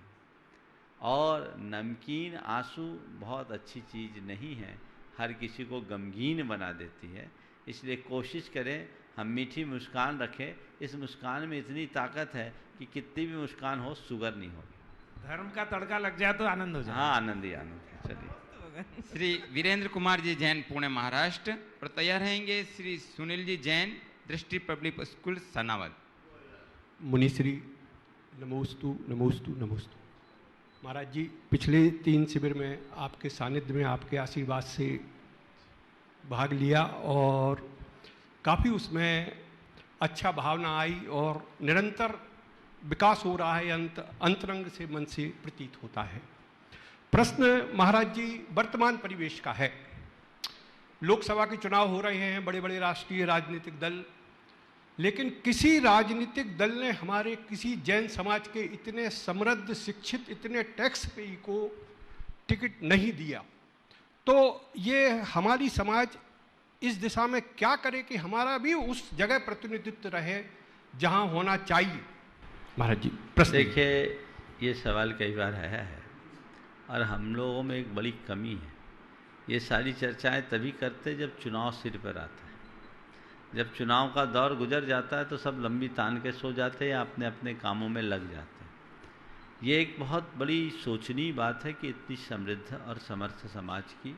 और नमकीन आंसू बहुत अच्छी चीज़ नहीं है, हर किसी को गमगीन बना देती है। इसलिए कोशिश करें हम मीठी मुस्कान रखें। इस मुस्कान में इतनी ताकत है कि कितनी भी मुस्कान हो शुगर नहीं होगी। धर्म का तड़का लग जाए तो आनंद हो जाए। हाँ, आनंद ही आनंद है। चलिए, श्री वीरेंद्र कुमार जी जैन, पुणे महाराष्ट्र, और तैयार रहेंगे श्री सुनील जी जैन, दृष्टि पब्लिक स्कूल, सनावद। मुनिश्री नमोस्तु नमोस्तु नमोस्तु। महाराज जी, पिछले 3 शिविर में आपके सानिध्य में आपके आशीर्वाद से भाग लिया और काफ़ी उसमें अच्छा भावना आई और निरंतर विकास हो रहा है, अंतरंग से मन से प्रतीत होता है। प्रश्न महाराज जी वर्तमान परिवेश का है। लोकसभा के चुनाव हो रहे हैं, बड़े बड़े राष्ट्रीय राजनीतिक दल, लेकिन किसी राजनीतिक दल ने हमारे किसी जैन समाज के इतने समृद्ध, शिक्षित, इतने टैक्स पेई को टिकट नहीं दिया। तो ये हमारी समाज इस दिशा में क्या करे कि हमारा भी उस जगह प्रतिनिधित्व रहे जहां होना चाहिए। महाराज जी प्रश्न देखिए, ये सवाल कई बार आया है और हम लोगों में एक बड़ी कमी है। ये सारी चर्चाएं तभी करते जब चुनाव सिर पर आता है। जब चुनाव का दौर गुजर जाता है तो सब लंबी तान के सो जाते हैं या अपने अपने कामों में लग जाते हैं। ये एक बहुत बड़ी सोचनीय बात है कि इतनी समृद्ध और समर्थ समाज की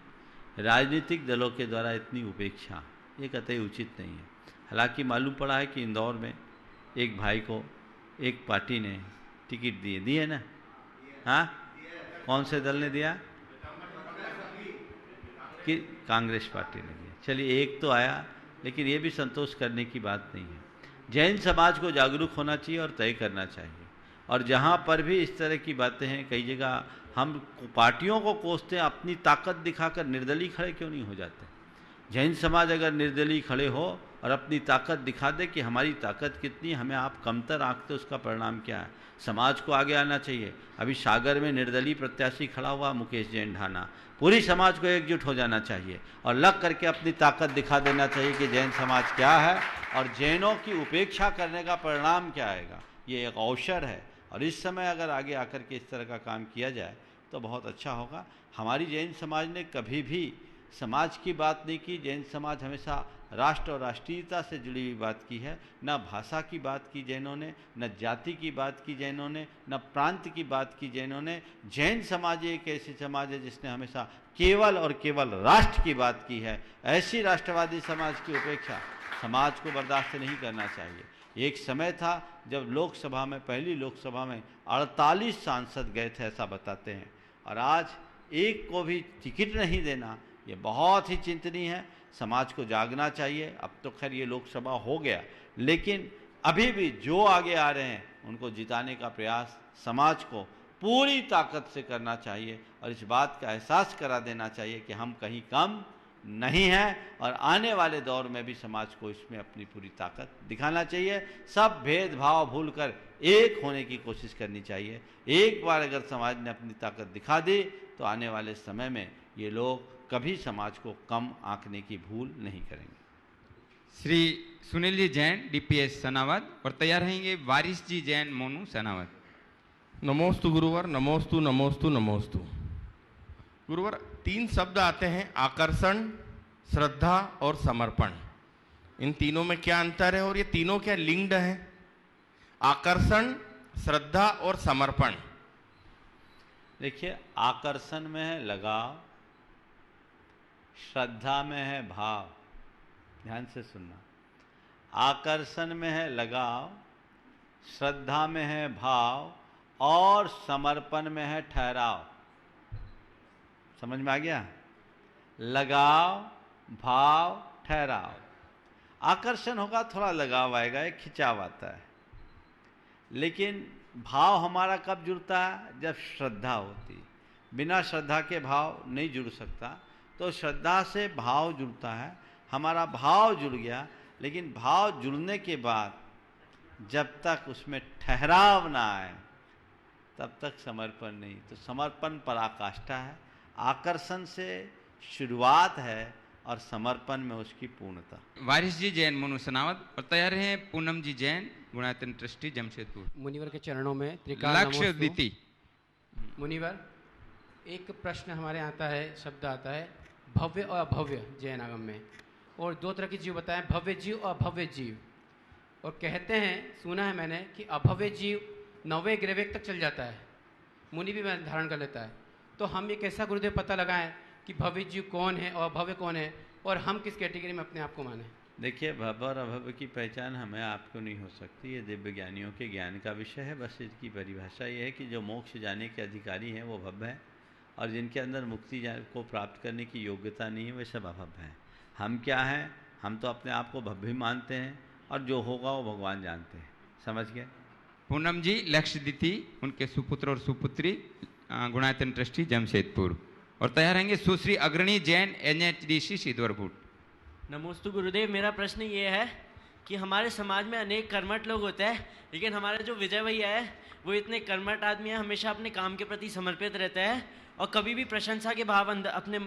राजनीतिक दलों के द्वारा इतनी उपेक्षा, ये कतई उचित नहीं है। हालांकि मालूम पड़ा है कि इंदौर में एक भाई को एक पार्टी ने टिकट दिए ना। हाँ, कौन से दल ने दिया? कि कांग्रेस पार्टी ने दिया। चलिए, एक तो आया, लेकिन ये भी संतोष करने की बात नहीं है। जैन समाज को जागरूक होना चाहिए और तय करना चाहिए। और जहाँ पर भी इस तरह की बातें हैं, कई जगह हम पार्टियों को कोसते हैं, अपनी ताकत दिखाकर निर्दलीय खड़े क्यों नहीं हो जाते? जैन समाज अगर निर्दलीय खड़े हो और अपनी ताकत दिखा दे कि हमारी ताकत कितनी, हमें आप कमतर आंकते, उसका परिणाम क्या है? समाज को आगे आना चाहिए। अभी सागर में निर्दलीय प्रत्याशी खड़ा हुआ मुकेश जैन ढाना, पूरी समाज को एकजुट हो जाना चाहिए और लग करके अपनी ताकत दिखा देना चाहिए कि जैन समाज क्या है और जैनों की उपेक्षा करने का परिणाम क्या आएगा। ये एक अवसर है और इस समय अगर आगे आकर के इस तरह का काम किया जाए तो बहुत अच्छा होगा। हमारी जैन समाज ने कभी भी समाज की बात नहीं की। जैन समाज हमेशा राष्ट्र और राष्ट्रीयता से जुड़ी हुई बात की है। न भाषा की बात की जैनों ने, न जाति की बात की जैनों ने, न प्रांत की बात की जैनों ने। जैन समाज एक ऐसी समाज है जिसने हमेशा केवल और केवल राष्ट्र की बात की है। ऐसी राष्ट्रवादी समाज की उपेक्षा समाज को बर्दाश्त नहीं करना चाहिए। एक समय था जब लोकसभा में, पहली लोकसभा में 48 सांसद गए थे, ऐसा बताते हैं, और आज एक को भी टिकट नहीं देना, ये बहुत ही चिंतनीय है। समाज को जागना चाहिए। अब तो खैर ये लोकसभा हो गया, लेकिन अभी भी जो आगे आ रहे हैं उनको जिताने का प्रयास समाज को पूरी ताकत से करना चाहिए और इस बात का एहसास करा देना चाहिए कि हम कहीं कम नहीं हैं और आने वाले दौर में भी समाज को इसमें अपनी पूरी ताकत दिखाना चाहिए। सब भेदभाव भूलकर एक होने की कोशिश करनी चाहिए। एक बार अगर समाज ने अपनी ताकत दिखा दी तो आने वाले समय में ये लोग कभी समाज को कम आंकने की भूल नहीं करेंगे। श्री सुनील जी जैन, डीपीएस सनावद, और तैयार रहेंगे वारिस जी जैन, मोनू, सनावद। नमोस्तु गुरुवर, नमोस्तु नमोस्तु नमोस्तु। गुरुवर, 3 शब्द आते हैं, आकर्षण, श्रद्धा और समर्पण। इन तीनों में क्या अंतर है और ये तीनों क्या लिंक्ड हैं? आकर्षण, श्रद्धा और समर्पण। देखिए, आकर्षण में है लगाव, श्रद्धा में है भाव। ध्यान से सुनना। आकर्षण में है लगाव, श्रद्धा में है भाव और समर्पण में है ठहराव। समझ में आ गया? लगाव, भाव, ठहराव। आकर्षण होगा, थोड़ा लगाव आएगा, एक खिंचाव आता है। लेकिन भाव हमारा कब जुड़ता है? जब श्रद्धा होती। बिना श्रद्धा के भाव नहीं जुड़ सकता। तो श्रद्धा से भाव जुड़ता है, हमारा भाव जुड़ गया। लेकिन भाव जुड़ने के बाद जब तक उसमें ठहराव ना आए तब तक समर्पण नहीं। तो समर्पण पराकाष्ठा है, आकर्षण से शुरुआत है और समर्पण में उसकी पूर्णता। वारिस जी जैन मनु सनावत और तैयार हैं पूनम जी जैन गुणायतन ट्रस्टी जमशेदपुर। मुनिवर के चरणों में त्रिकाल लक्ष्य दीति। मुनिवर, एक प्रश्न हमारे आता है, शब्द आता है भव्य और अभव्य जैन आगम में, और दो तरह के जीव बताएं, भव्य जीव और अभव्य जीव। और कहते हैं, सुना है मैंने कि अभव्य जीव 9वें ग्रह तक चल जाता है, मुनि भी धारण कर लेता है। तो हम ये कैसा गुरुदेव पता लगाएं कि भव्य जीव कौन है और अभव्य कौन है, और हम किस कैटेगरी में अपने आप को माने? देखिए, भव्य और अभव्य की पहचान हमें आपको नहीं हो सकती, ये दिव्य ज्ञानियों के ज्ञान का विषय है। बस इसकी परिभाषा ये है कि जो मोक्ष जाने के अधिकारी हैं वो भव्य हैं, और जिनके अंदर मुक्ति को प्राप्त करने की योग्यता नहीं है वे सब अभव्य हैं। हम क्या हैं? हम तो अपने आप को भव्य मानते हैं, और जो होगा वो भगवान जानते हैं। समझ गए? पूनम जी लक्ष्य दीति, उनके सुपुत्र और सुपुत्री गुणायतन ट्रस्टी जमशेदपुर। और तैयार रहेंगे सुश्री अग्रणी जैन NHDC सिद्धवरपुर। नमोस्तु गुरुदेव, मेरा प्रश्न ये है कि हमारे समाज में अनेक कर्मठ लोग होते हैं, लेकिन हमारे जो विजय भैया है वो इतने कर्मठ आदमी हैं, हमेशा अपने काम के प्रति समर्पित रहते हैं और कभी भी प्रशंसा के भाव अपने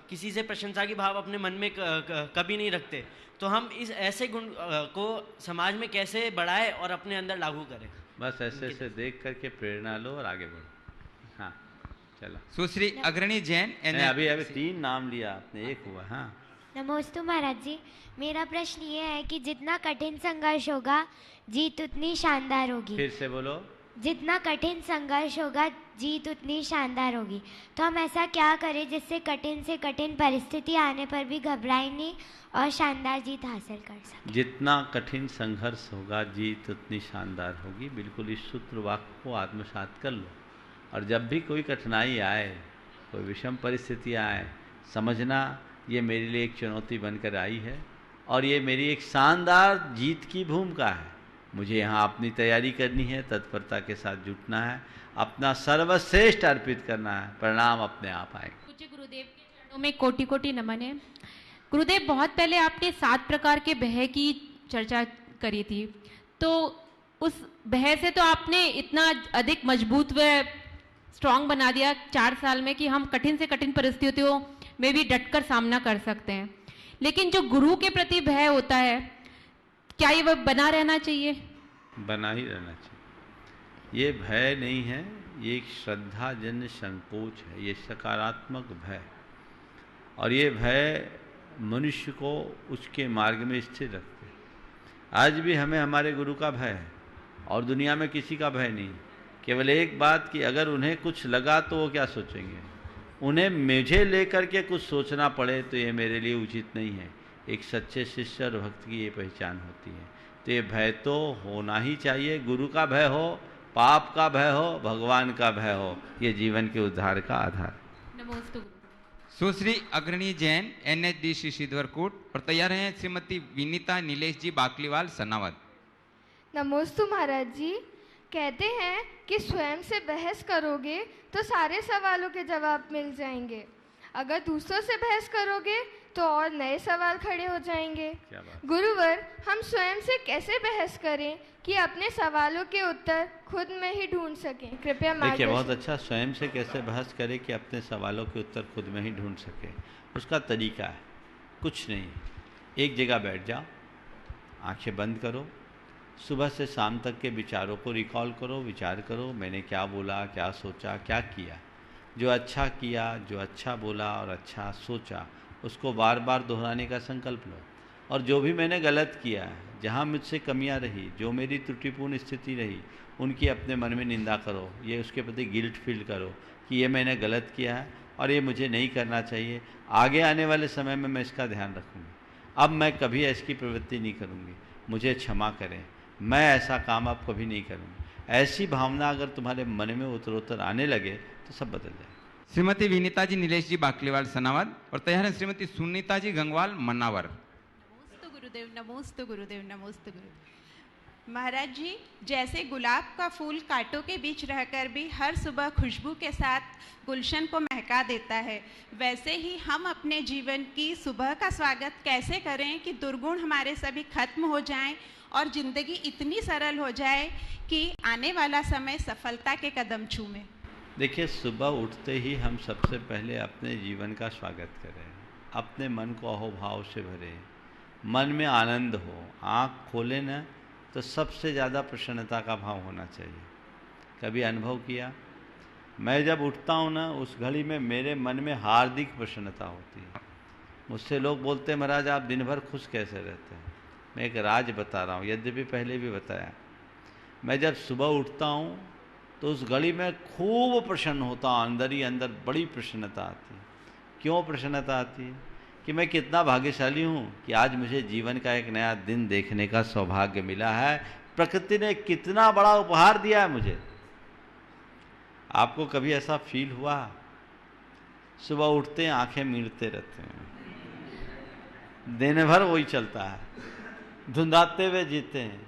किसी से प्रशंसा के भाव अपने मन में कभी नहीं रखते। तो हम इस ऐसे गुण को समाज में कैसे बढ़ाएं और अपने अंदर लागू करें? बस ऐसे ऐसे देख करके प्रेरणा लो और आगे बढ़ो। हाँ, चलो। सुश्री अग्रणी जैन अभी 3 नाम लिया आपने, एक हुआ। हाँ, नमोस्तु महाराज जी, मेरा प्रश्न ये है कि जितना कठिन संघर्ष होगा जीत उतनी शानदार होगी। फिर से बोलो। जितना कठिन संघर्ष होगा जीत उतनी शानदार होगी। तो हम ऐसा क्या करें जिससे कठिन से कठिन परिस्थिति आने पर भी घबराए नहीं और शानदार जीत हासिल कर सकें? जितना कठिन संघर्ष होगा जीत उतनी शानदार होगी। बिल्कुल इस सूत्र वाक्य को आत्मसात कर लो, और जब भी कोई कठिनाई आए, कोई विषम परिस्थिति आए, समझना ये मेरे लिए एक चुनौती बनकर आई है और ये मेरी एक शानदार जीत की भूमिका है। मुझे यहाँ अपनी तैयारी करनी है, तत्परता के साथ जुटना है, अपना सर्वश्रेष्ठ अर्पित करना है, परिणाम अपने आप आएगा। पूज्य गुरुदेव के चरणों में कोटि कोटि नमन है। गुरुदेव, बहुत पहले आपने 7 प्रकार के भय की चर्चा करी थी, तो उस भय से तो आपने इतना अधिक मजबूत व स्ट्रांग बना दिया 4 साल में कि हम कठिन से कठिन परिस्थितियों में भी डटकर सामना कर सकते हैं। लेकिन जो गुरु के प्रति भय होता है, क्या ये वह बना रहना चाहिए? बना ही रहना चाहिए। ये भय नहीं है, ये एक श्रद्धाजन्य संकोच है, ये सकारात्मक भय। और ये भय मनुष्य को उसके मार्ग में स्थिर रखते हैं। आज भी हमें हमारे गुरु का भय है और दुनिया में किसी का भय नहीं। केवल एक बात कि अगर उन्हें कुछ लगा तो वो क्या सोचेंगे, उन्हें मुझे लेकर के कुछ सोचना पड़े तो ये मेरे लिए उचित नहीं है। एक सच्चे शिष्य और भक्त की ये पहचान होती है। तो ये भय तो होना ही चाहिए। गुरु का भय हो, पाप का भय हो, भगवान का भय हो, ये जीवन के उद्धार का आधार। नमोस्तु। सुश्री अग्रणी जैन NHDC सिद्धवरकोट। और तैयार हैं श्रीमती विनीता नीलेश जी बाकलीवाल सनावत। नमोस्तु महाराज जी, कहते हैं कि स्वयं से बहस करोगे तो सारे सवालों के जवाब मिल जाएंगे, अगर दूसरों से बहस करोगे तो और नए सवाल खड़े हो जाएंगे। गुरुवर, हम स्वयं से कैसे बहस करें कि अपने सवालों के उत्तर खुद में ही ढूंढ सकें? कृपया देखिए, बहुत अच्छा। स्वयं से कैसे बहस करें कि अपने सवालों के उत्तर खुद में ही ढूंढ सके, उसका तरीका है कुछ नहीं। एक जगह बैठ जाओ, आंखें बंद करो, सुबह से शाम तक के विचारों को रिकॉल करो, विचार करो, मैंने क्या बोला, क्या सोचा, क्या किया। जो अच्छा किया, जो अच्छा बोला और अच्छा सोचा, उसको बार बार दोहराने का संकल्प लो। और जो भी मैंने गलत किया है, जहाँ मुझसे कमियां रही, जो मेरी त्रुटिपूर्ण स्थिति रही, उनकी अपने मन में निंदा करो, ये उसके प्रति गिल्ट फील करो कि ये मैंने गलत किया है और ये मुझे नहीं करना चाहिए। आगे आने वाले समय में मैं इसका ध्यान रखूँगी, अब मैं कभी ऐसी प्रवृत्ति नहीं करूँगी, मुझे क्षमा करें, मैं ऐसा काम अब कभी नहीं करूँगी। ऐसी भावना अगर तुम्हारे मन में उत्तरोत्तर आने लगे तो सब बदल जाए। श्रीमती विनीता जी नीलेश जी बाकलीवाल सनावत। और तैयार है श्रीमती सुनीता जी गंगवाल मन्नावर। गुरुदेव, नमोस्तु गुरुदेव, नमोस्तु गुरुदेव। महाराज जी, जैसे गुलाब का फूल कांटों के बीच रहकर भी हर सुबह खुशबू के साथ गुलशन को महका देता है, वैसे ही हम अपने जीवन की सुबह का स्वागत कैसे करें कि दुर्गुण हमारे सभी खत्म हो जाएं और ज़िंदगी इतनी सरल हो जाए कि आने वाला समय सफलता के कदम चूमे। देखिए, सुबह उठते ही हम सबसे पहले अपने जीवन का स्वागत करें, अपने मन को अहोभाव से भरें, मन में आनंद हो, आँख खोले न तो सबसे ज़्यादा प्रसन्नता का भाव होना चाहिए। कभी अनुभव किया, मैं जब उठता हूँ ना उस घड़ी में मेरे मन में हार्दिक प्रसन्नता होती है। मुझसे लोग बोलते हैं महाराज आप दिन भर खुश कैसे रहते हैं। मैं एक राज बता रहा हूँ, यद्यपि पहले भी बताया। मैं जब सुबह उठता हूँ तो उस घड़ी में खूब प्रसन्न होता हूँ, अंदर ही अंदर बड़ी प्रसन्नता आती है। क्यों प्रसन्नता आती है? कि मैं कितना भाग्यशाली हूँ कि आज मुझे जीवन का एक नया दिन देखने का सौभाग्य मिला है। प्रकृति ने कितना बड़ा उपहार दिया है मुझे। आपको कभी ऐसा फील हुआ? सुबह उठते हैं आंखें मीड़ते रहते हैं, दिन भर वही चलता है, धुंधाते हुए जीते हैं।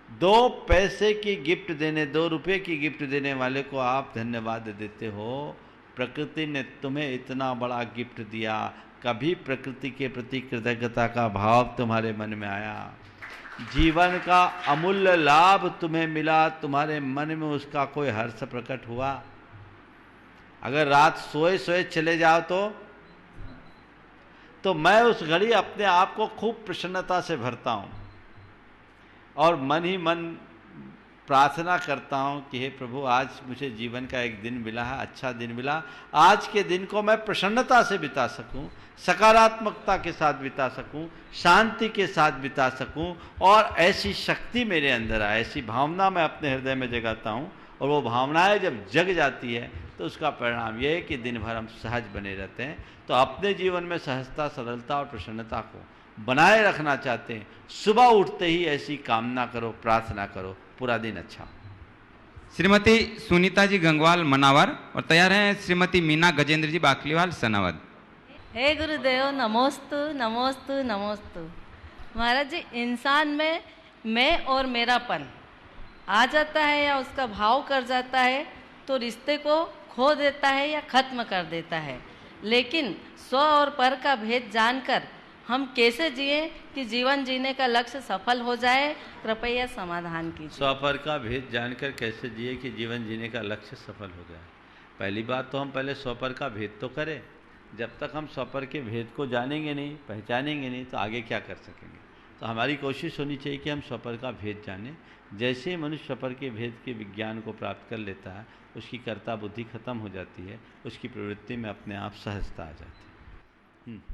2 पैसे की गिफ्ट देने, 2 रुपये की गिफ्ट देने वाले को आप धन्यवाद देते हो। प्रकृति ने तुम्हें इतना बड़ा गिफ्ट दिया, कभी प्रकृति के प्रति कृतज्ञता का भाव तुम्हारे मन में आया? जीवन का अमूल्य लाभ तुम्हें मिला, तुम्हारे मन में उसका कोई हर्ष प्रकट हुआ? अगर रात सोए सोए चले जाओ तो मैं उस घड़ी अपने आप को खूब प्रसन्नता से भरता हूँ और मन ही मन प्रार्थना करता हूँ कि हे प्रभु, आज मुझे जीवन का एक दिन मिला है, अच्छा दिन मिला। आज के दिन को मैं प्रसन्नता से बिता सकूँ, सकारात्मकता के साथ बिता सकूं, शांति के साथ बिता सकूं और ऐसी शक्ति मेरे अंदर आए, ऐसी भावना मैं अपने हृदय में जगाता हूं। और वो भावनाएं जब जग जाती है तो उसका परिणाम ये है कि दिन भर हम सहज बने रहते हैं। तो अपने जीवन में सहजता, सरलता और प्रसन्नता को बनाए रखना चाहते हैं, सुबह उठते ही ऐसी कामना करो, प्रार्थना करो, पूरा दिन अच्छा। श्रीमती सुनीता जी गंगवाल मनावर और तैयार हैं श्रीमती मीना गजेंद्र जी बाकलीवाल सनावद। हे गुरुदेव, नमोस्तु नमोस्तु नमोस्तु। महाराज जी, इंसान में मैं और मेरापन आ जाता है या उसका भाव कर जाता है तो रिश्ते को खो देता है या खत्म कर देता है। लेकिन स्व और पर का भेद जानकर हम कैसे जिए कि जीवन जीने का लक्ष्य सफल हो जाए, कृपया समाधान कीजिए। स्व पर का भेद जानकर कैसे जिए कि जीवन जीने का लक्ष्य सफल हो जाए। पहली बात तो हम पहले स्व पर का भेद तो करें। जब तक हम स्वपर के भेद को जानेंगे नहीं, पहचानेंगे नहीं, तो आगे क्या कर सकेंगे। तो हमारी कोशिश होनी चाहिए कि हम स्वपर का भेद जानें। जैसे ही मनुष्य स्वपर के भेद के विज्ञान को प्राप्त कर लेता है, उसकी कर्ता बुद्धि खत्म हो जाती है, उसकी प्रवृत्ति में अपने आप सहजता आ जाती है।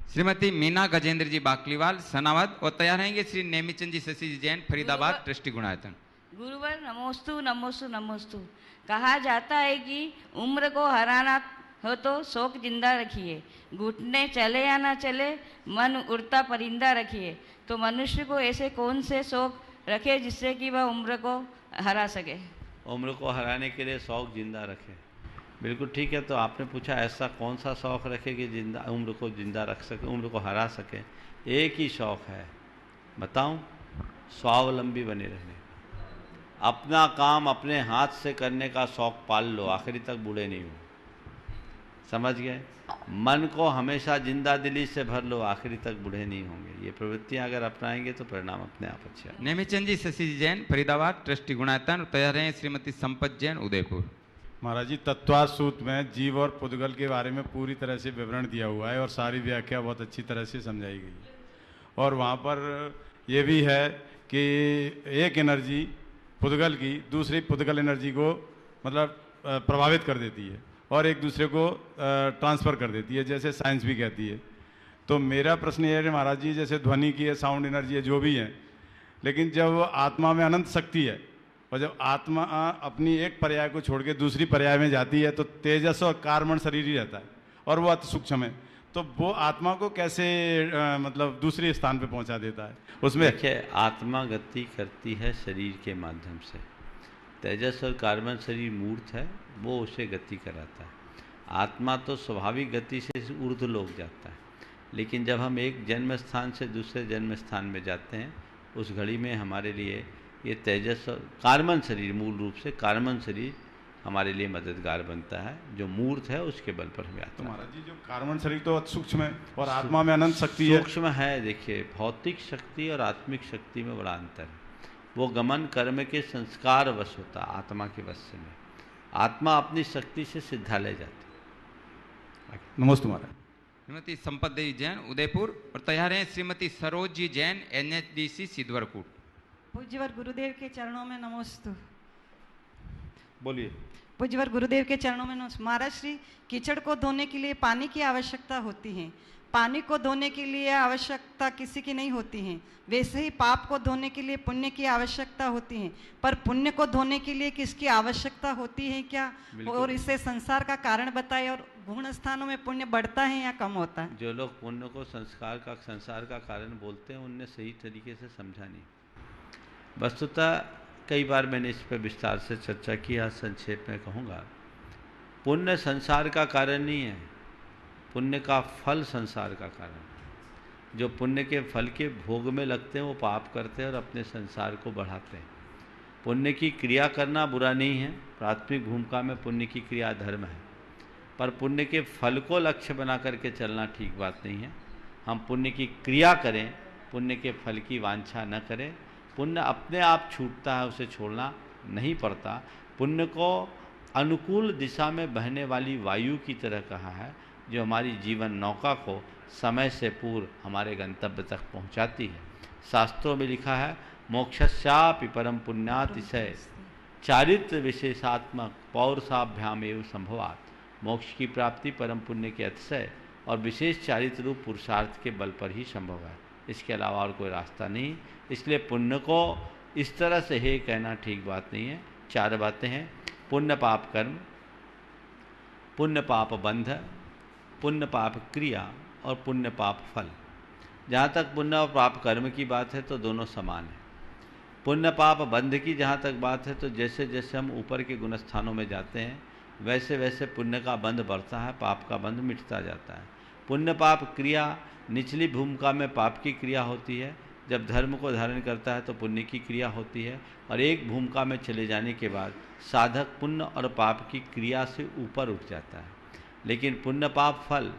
श्रीमती मीना गजेंद्र जी बाकलीवाल सनावद और तैयार रहेंगे श्री नेमीचंद जी शशि जी जैन फरीदाबाद ट्रस्टी गुणायतन। गुरुवर नमोस्तु नमोस्तु नमोस्तु। कहा जाता है कि उम्र को हराना हो तो शोक जिंदा रखिए, घुटने चले या ना चले मन उड़ता परिंदा रखिए। तो मनुष्य को ऐसे कौन से शौक रखे जिससे कि वह उम्र को हरा सके? उम्र को हराने के लिए शौक जिंदा रखे, बिल्कुल ठीक है। तो आपने पूछा ऐसा कौन सा शौक रखे कि जिंदा उम्र को जिंदा रख सके, उम्र को हरा सके। एक ही शौक है, बताऊं? स्वावलंबी बने रहने, अपना काम अपने हाथ से करने का शौक पाल लो, आखिरी तक बूढ़े नहीं हो। समझ गए? मन को हमेशा जिंदा दिली से भर लो, आखिरी तक बूढ़े नहीं होंगे। ये प्रवृत्तियां अगर अपनाएंगे तो परिणाम अपने आप अच्छे आएंगे। नेमीचंद जी शशि जी जैन फरीदाबाद ट्रस्टी गुणायतन। तैयार हैं श्रीमती संपत जैन उदयपुर। महाराज जी, तत्वार्थ सूत्र में जीव और पुद्गल के बारे में पूरी तरह से विवरण दिया हुआ है और सारी व्याख्या बहुत अच्छी तरह से समझाई गई है। और वहाँ पर यह भी है कि एक एनर्जी पुद्गल की दूसरी पुद्गल एनर्जी को मतलब प्रभावित कर देती है और एक दूसरे को ट्रांसफ़र कर देती है, जैसे साइंस भी कहती है। तो मेरा प्रश्न ये है महाराज जी, जैसे ध्वनि की है, साउंड एनर्जी है, जो भी है, लेकिन जब आत्मा में अनंत शक्ति है और जब आत्मा अपनी एक पर्याय को छोड़ के दूसरी पर्याय में जाती है तो तेजस और कार्बन शरीर ही रहता है और वो अति सूक्ष्म है, तो वो आत्मा को कैसे मतलब दूसरे स्थान पे पहुंचा देता है? उसमें देखिए, आत्मा गति करती है शरीर के माध्यम से। तेजस और कार्बन शरीर मूर्त है, वो उसे गति कराता है। आत्मा तो स्वाभाविक गति से ऊर्ध्व लोक जाता है। लेकिन जब हम एक जन्म स्थान से दूसरे जन्म स्थान में जाते हैं, उस घड़ी में हमारे लिए ये तेजस कार्बन शरीर, मूल रूप से कार्बन शरीर हमारे लिए मददगार बनता है, जो मूर्त है उसके बल पर हमें आता है। तो महाराज जी, जो कार्बन शरीर तो सूक्ष्म है और आत्मा में अनंत शक्ति है। सूक्ष्म है, देखिए भौतिक शक्ति और आत्मिक शक्ति में बड़ा अंतर है। वो गमन कर्म के संस्कार वश होता, आत्मा के वश से नहीं। आत्मा अपनी शक्ति से सिद्धालय जाती। नमस्ते महाराज। श्रीमती संपत देवी जैन उदयपुर, और तैयार हैं श्रीमती सरोज जी जैन NHDC सिद्धवरकूट। पूज्यवर गुरुदेव के चरणों में नमोस्तु। बोलिए। पूज्यवर गुरुदेव के चरणों में नमस्ते। महाराज श्री, कीचड़ को धोने के लिए पानी की आवश्यकता होती है, पानी को धोने के लिए आवश्यकता किसी की नहीं होती है। वैसे ही पाप को धोने के लिए पुण्य की आवश्यकता होती है, पर पुण्य को धोने के लिए किसकी आवश्यकता होती है क्या? और इसे संसार का कारण बताए, और गुण स्थानों में पुण्य बढ़ता है या कम होता है? जो लोग पुण्य को संसार का कारण बोलते हैं, उनने सही तरीके से समझा नहीं। वस्तुतः कई बार मैंने इस पर विस्तार से चर्चा की, आज संक्षेप में कहूँगा। पुण्य संसार का कारण नहीं है, पुण्य का फल संसार का कारण। जो पुण्य के फल के भोग में लगते हैं वो पाप करते हैं और अपने संसार को बढ़ाते हैं। पुण्य की क्रिया करना बुरा नहीं है, प्राथमिक भूमिका में पुण्य की क्रिया धर्म है, पर पुण्य के फल को लक्ष्य बना करके चलना ठीक बात नहीं है। हम पुण्य की क्रिया करें, पुण्य के फल की वांछा न करें। पुण्य अपने आप छूटता है, उसे छोड़ना नहीं पड़ता। पुण्य को अनुकूल दिशा में बहने वाली वायु की तरह कहा है, जो हमारी जीवन नौका को समय से पूर्व हमारे गंतव्य तक पहुंचाती है। शास्त्रों में लिखा है, मोक्षस्यापि परम पुण्यातिशय चारित्र विशेषात्मक पौरुषाभ्याम एवं संभवात्। मोक्ष की प्राप्ति परम पुण्य के अतिशय और विशेष चारित्र रूप पुरुषार्थ के बल पर ही संभव है, इसके अलावा और कोई रास्ता नहीं। इसलिए पुण्य को इस तरह से हे कहना ठीक बात नहीं है। चार बातें हैं: पुण्य पाप कर्म, पुण्य पाप बंध, पुण्य पाप क्रिया और पुण्य पाप फल। जहाँ तक पुण्य और पाप कर्म की बात है तो दोनों समान है। पुण्य पाप बंध की जहाँ तक बात है तो जैसे जैसे हम ऊपर के गुणस्थानों में जाते हैं वैसे वैसे पुण्य का बंध बढ़ता है, पाप का बंध मिटता जाता है। पुण्य पाप क्रिया, निचली भूमिका में पाप की क्रिया होती है, जब धर्म को धारण करता है तो पुण्य की क्रिया होती है, और एक भूमिका में चले जाने के बाद साधक पुण्य और पाप की क्रिया से ऊपर उठ जाता है। लेकिन पुण्य पाप फल,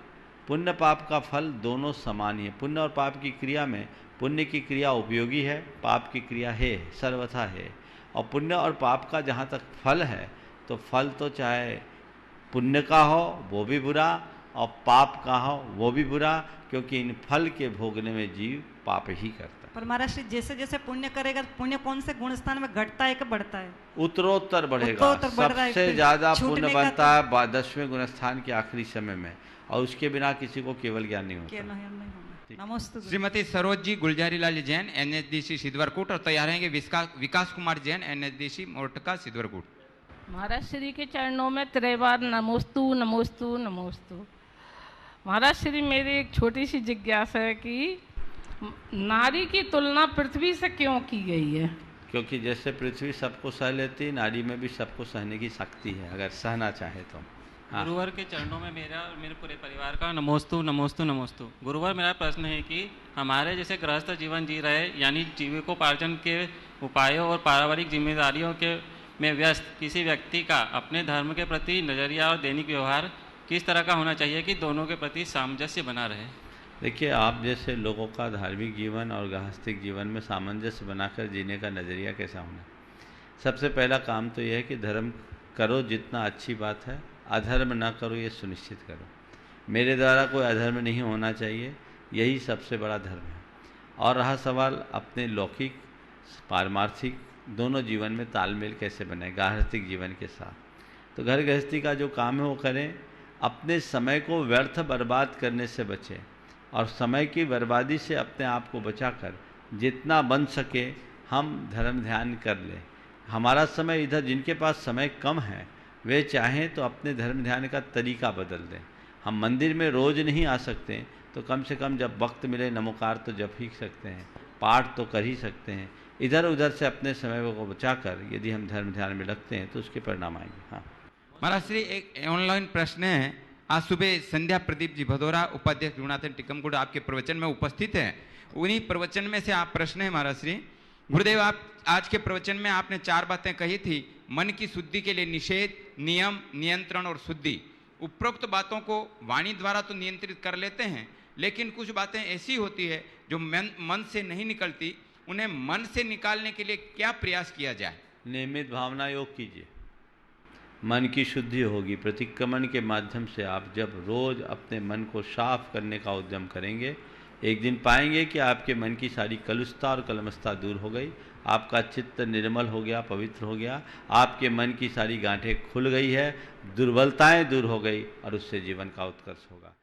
पुण्य पाप का फल दोनों समान ही है। पुण्य और पाप की क्रिया में पुण्य की क्रिया उपयोगी है, पाप की क्रिया है, सर्वथा है। और पुण्य और पाप का जहाँ तक फल है तो फल तो चाहे पुण्य का हो वो भी बुरा और पाप का हो वो भी बुरा, क्योंकि इन फल के भोगने में जीव पाप ही करता है। पर महाराज श्री, जैसे जैसे पुण्य करेगा, पुण्य कौन से गुण स्थान में घटता है कि बढ़ता है? उत्तरोत्तर बढ़ेगा। सबसे ज्यादा पुण्य बनता है 10वें गुण स्थान के आखिरी समय में, और उसके बिना किसी को केवल ज्ञान नहीं होता। नमस्ते। श्रीमती सरोज जी गुलजारी लाल जैन NHDC सिद्धवरकूट, और तैयार रहेंगे विकास कुमार जैन NHDC मोरटका सिद्धवरकूट। महाराज श्री के चरणों में त्रिवार नमोस्तु नमोस्तु नमोस्तु। महाराज श्री, मेरी एक छोटी सी जिज्ञासा है कि नारी की तुलना पृथ्वी से क्यों की गई है? क्योंकि जैसे पृथ्वी सबको सह लेती, नारी में भी सबको सहने की शक्ति है, अगर सहना चाहे तो। हाँ। गुरुवर के चरणों में मेरा और मेरे पूरे परिवार का नमोस्तु नमोस्तु नमोस्तु। गुरुवर, मेरा प्रश्न है कि हमारे जैसे गृहस्थ जीवन जी रहे, यानी जीविकोपार्जन के उपायों और पारिवारिक जिम्मेदारियों के में व्यस्त किसी व्यक्ति का अपने धर्म के प्रति नज़रिया और दैनिक व्यवहार किस तरह का होना चाहिए कि दोनों के प्रति सामंजस्य बना रहे? देखिए, आप जैसे लोगों का धार्मिक जीवन और गृहस्थिक जीवन में सामंजस्य बनाकर जीने का नज़रिया कैसा होना? सबसे पहला काम तो यह है कि धर्म करो जितना अच्छी बात है, अधर्म ना करो ये सुनिश्चित करो। मेरे द्वारा कोई अधर्म नहीं होना चाहिए, यही सबसे बड़ा धर्म है। और रहा सवाल अपने लौकिक पारमार्थिक दोनों जीवन में तालमेल कैसे बनाए गृहस्थिक जीवन के साथ, तो घर गृहस्थी का जो काम है वो करें। अपने समय को व्यर्थ बर्बाद करने से बचें और समय की बर्बादी से अपने आप को बचाकर जितना बन सके हम धर्म ध्यान कर लें। हमारा समय इधर, जिनके पास समय कम है वे चाहें तो अपने धर्म ध्यान का तरीका बदल दें। हम मंदिर में रोज़ नहीं आ सकते तो कम से कम जब वक्त मिले नमोकार तो जप ही सकते हैं, पाठ तो कर ही सकते हैं। इधर उधर से अपने समय को बचाकर यदि हम धर्म ध्यान में लगते हैं तो उसके परिणाम आएंगे। हाँ महाराज श्री, एक ऑनलाइन प्रश्न है आज सुबह संध्या प्रदीप जी भदौरा, उपाध्यक्ष गुरुनाथन टिकमगढ़ आपके प्रवचन में उपस्थित हैं। उन्हीं प्रवचन में से आप प्रश्न है महाराज श्री गुरुदेव, आप आज के प्रवचन में आपने 4 बातें कही थी। मन की शुद्धि के लिए निषेध, नियम, नियंत्रण और शुद्धि। उपरोक्त बातों को वाणी द्वारा तो नियंत्रित कर लेते हैं, लेकिन कुछ बातें ऐसी होती है जो मन से नहीं निकलती, उन्हें मन से निकालने के लिए क्या प्रयास किया जाए? नियमित भावना योग कीजिए, मन की शुद्धि होगी। प्रतिक्रमण के माध्यम से आप जब रोज अपने मन को साफ करने का उद्यम करेंगे, एक दिन पाएंगे कि आपके मन की सारी कलुषता और कलमस्ता दूर हो गई, आपका चित्त निर्मल हो गया, पवित्र हो गया, आपके मन की सारी गांठें खुल गई है, दुर्बलताएं दूर हो गई और उससे जीवन का उत्कर्ष होगा।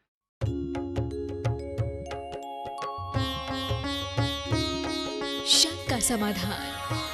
शक का समाधान।